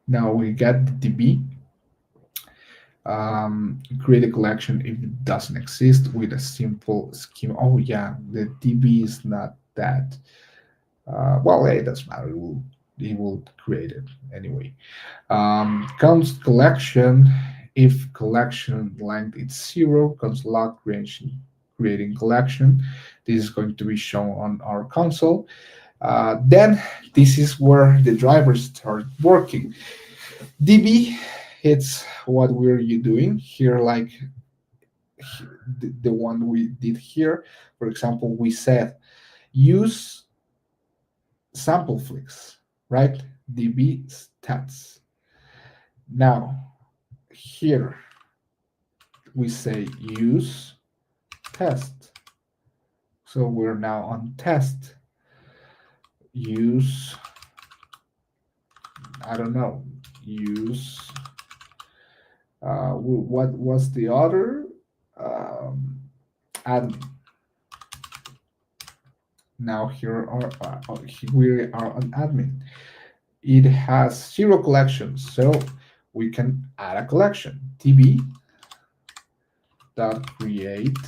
[SPEAKER 1] Now we get the DB. Create a collection if it doesn't exist with a simple schema. Oh yeah, the DB is not that. Well, it doesn't matter. It will create it anyway. Const collection. If collection length is 0, const log creating collection. This is going to be shown on our console. Then this is where the drivers start working. DB, it's what we're doing here, like the one we did here. For example, we said use sample flicks, right? DB stats. Now, here we say use test. So we're now on test. Use, I don't know, use, what was the other? Admin. Now here we are on admin. It has 0 collections, so we can add a collection. DB dot create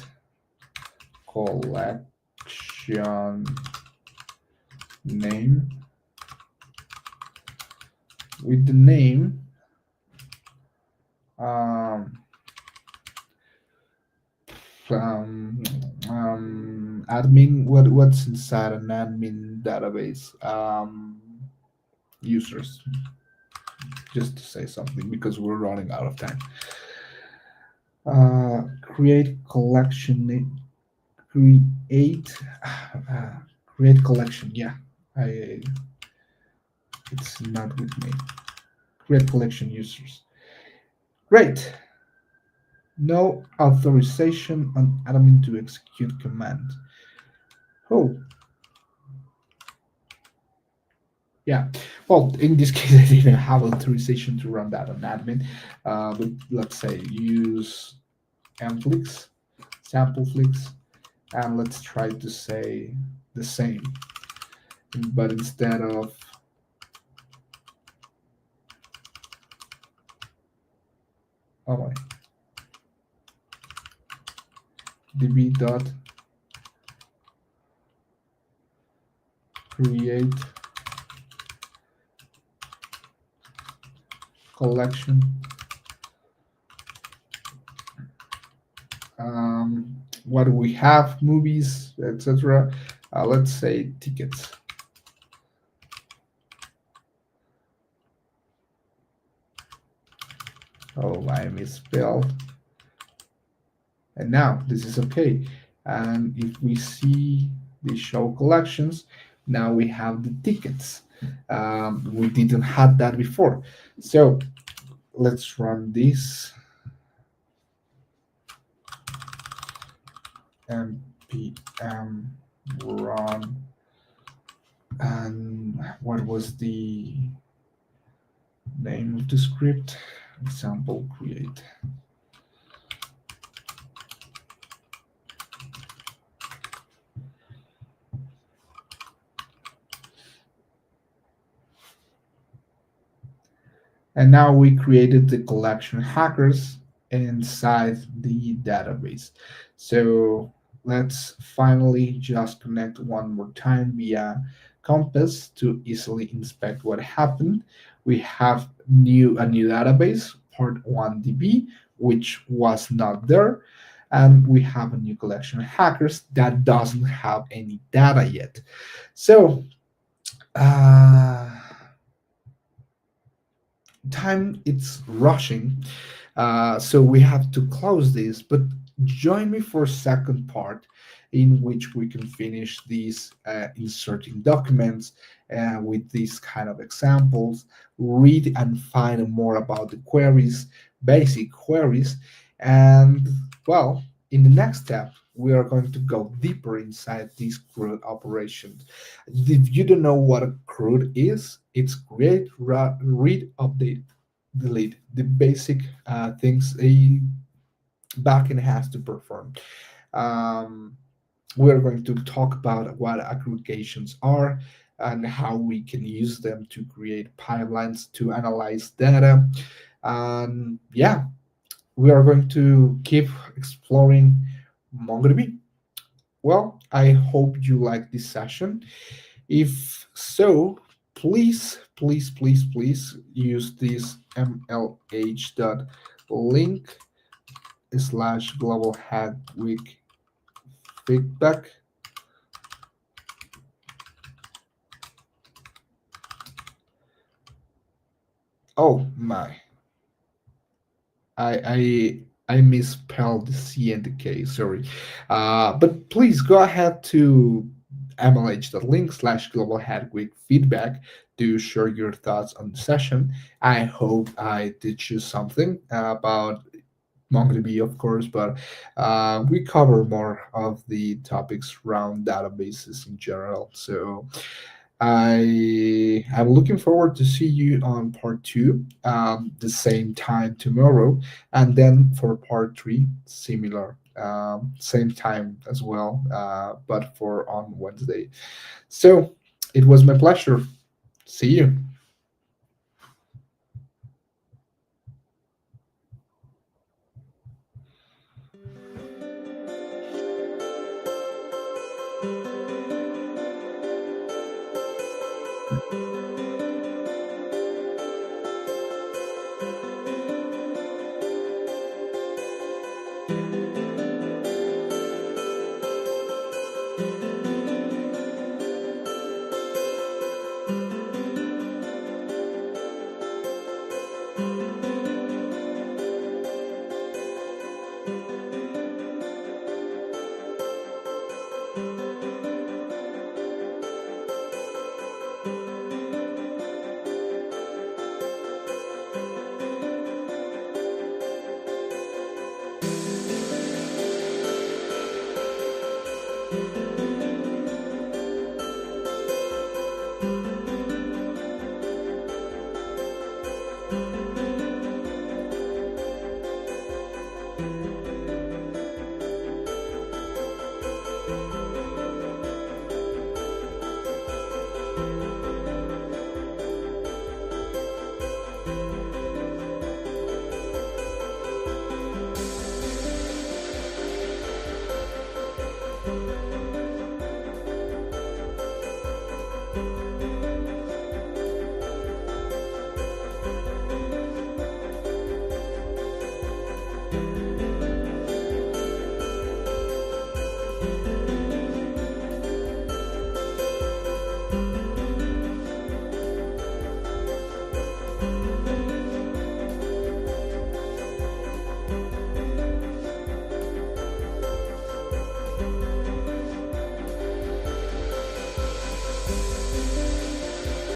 [SPEAKER 1] collection name. With the name, admin. What's inside an admin database? Users. Just to say something because we're running out of time. Create collection name. Create collection. Yeah, it's not with me. Create collection users. Great. No authorization on admin to execute command. Oh. Yeah. Well, in this case, I didn't have authorization to run that on admin. But let's say use mflix, sampleflix, and let's try to say the same, but instead of oh my db dot create collection, what do we have, movies, etc. Let's say tickets. Oh, I misspelled. And now this is okay. And if we see the show collections, now we have the tickets. We didn't have that before. So let's run this npm run. And what was the name of the script? Example create. And now we created the collection hackers inside the database. So let's finally just connect one more time via Compass to easily inspect what happened. We have a new database, part 1DB, which was not there. And we have a new collection hackers that doesn't have any data yet. So uh, time it's rushing, so we have to close this, but join me for a second part in which we can finish these inserting documents with these kind of examples, read and find more about the queries, basic queries. And well, in the next step we are going to go deeper inside these CRUD operations. If you don't know what a CRUD is, it's create, read, update, delete, the basic things a backend has to perform. Um, we're going to talk about what aggregations are and how we can use them to create pipelines to analyze data. And yeah, we are going to keep exploring MongoDB. Well, I hope you like this session. If so, please use this mlh.link slash global hack week feedback. Oh my, I misspelled the C and the K. Sorry, but please go ahead to mlh.link slash global hack week feedback to share your thoughts on the session. I hope I teach you something about MongoDB, of course, but we cover more of the topics around databases in general. So I'm looking forward to see you on part two, the same time tomorrow, and then for part three, similar, same time as well, but for on Wednesday. So it was my pleasure. See you.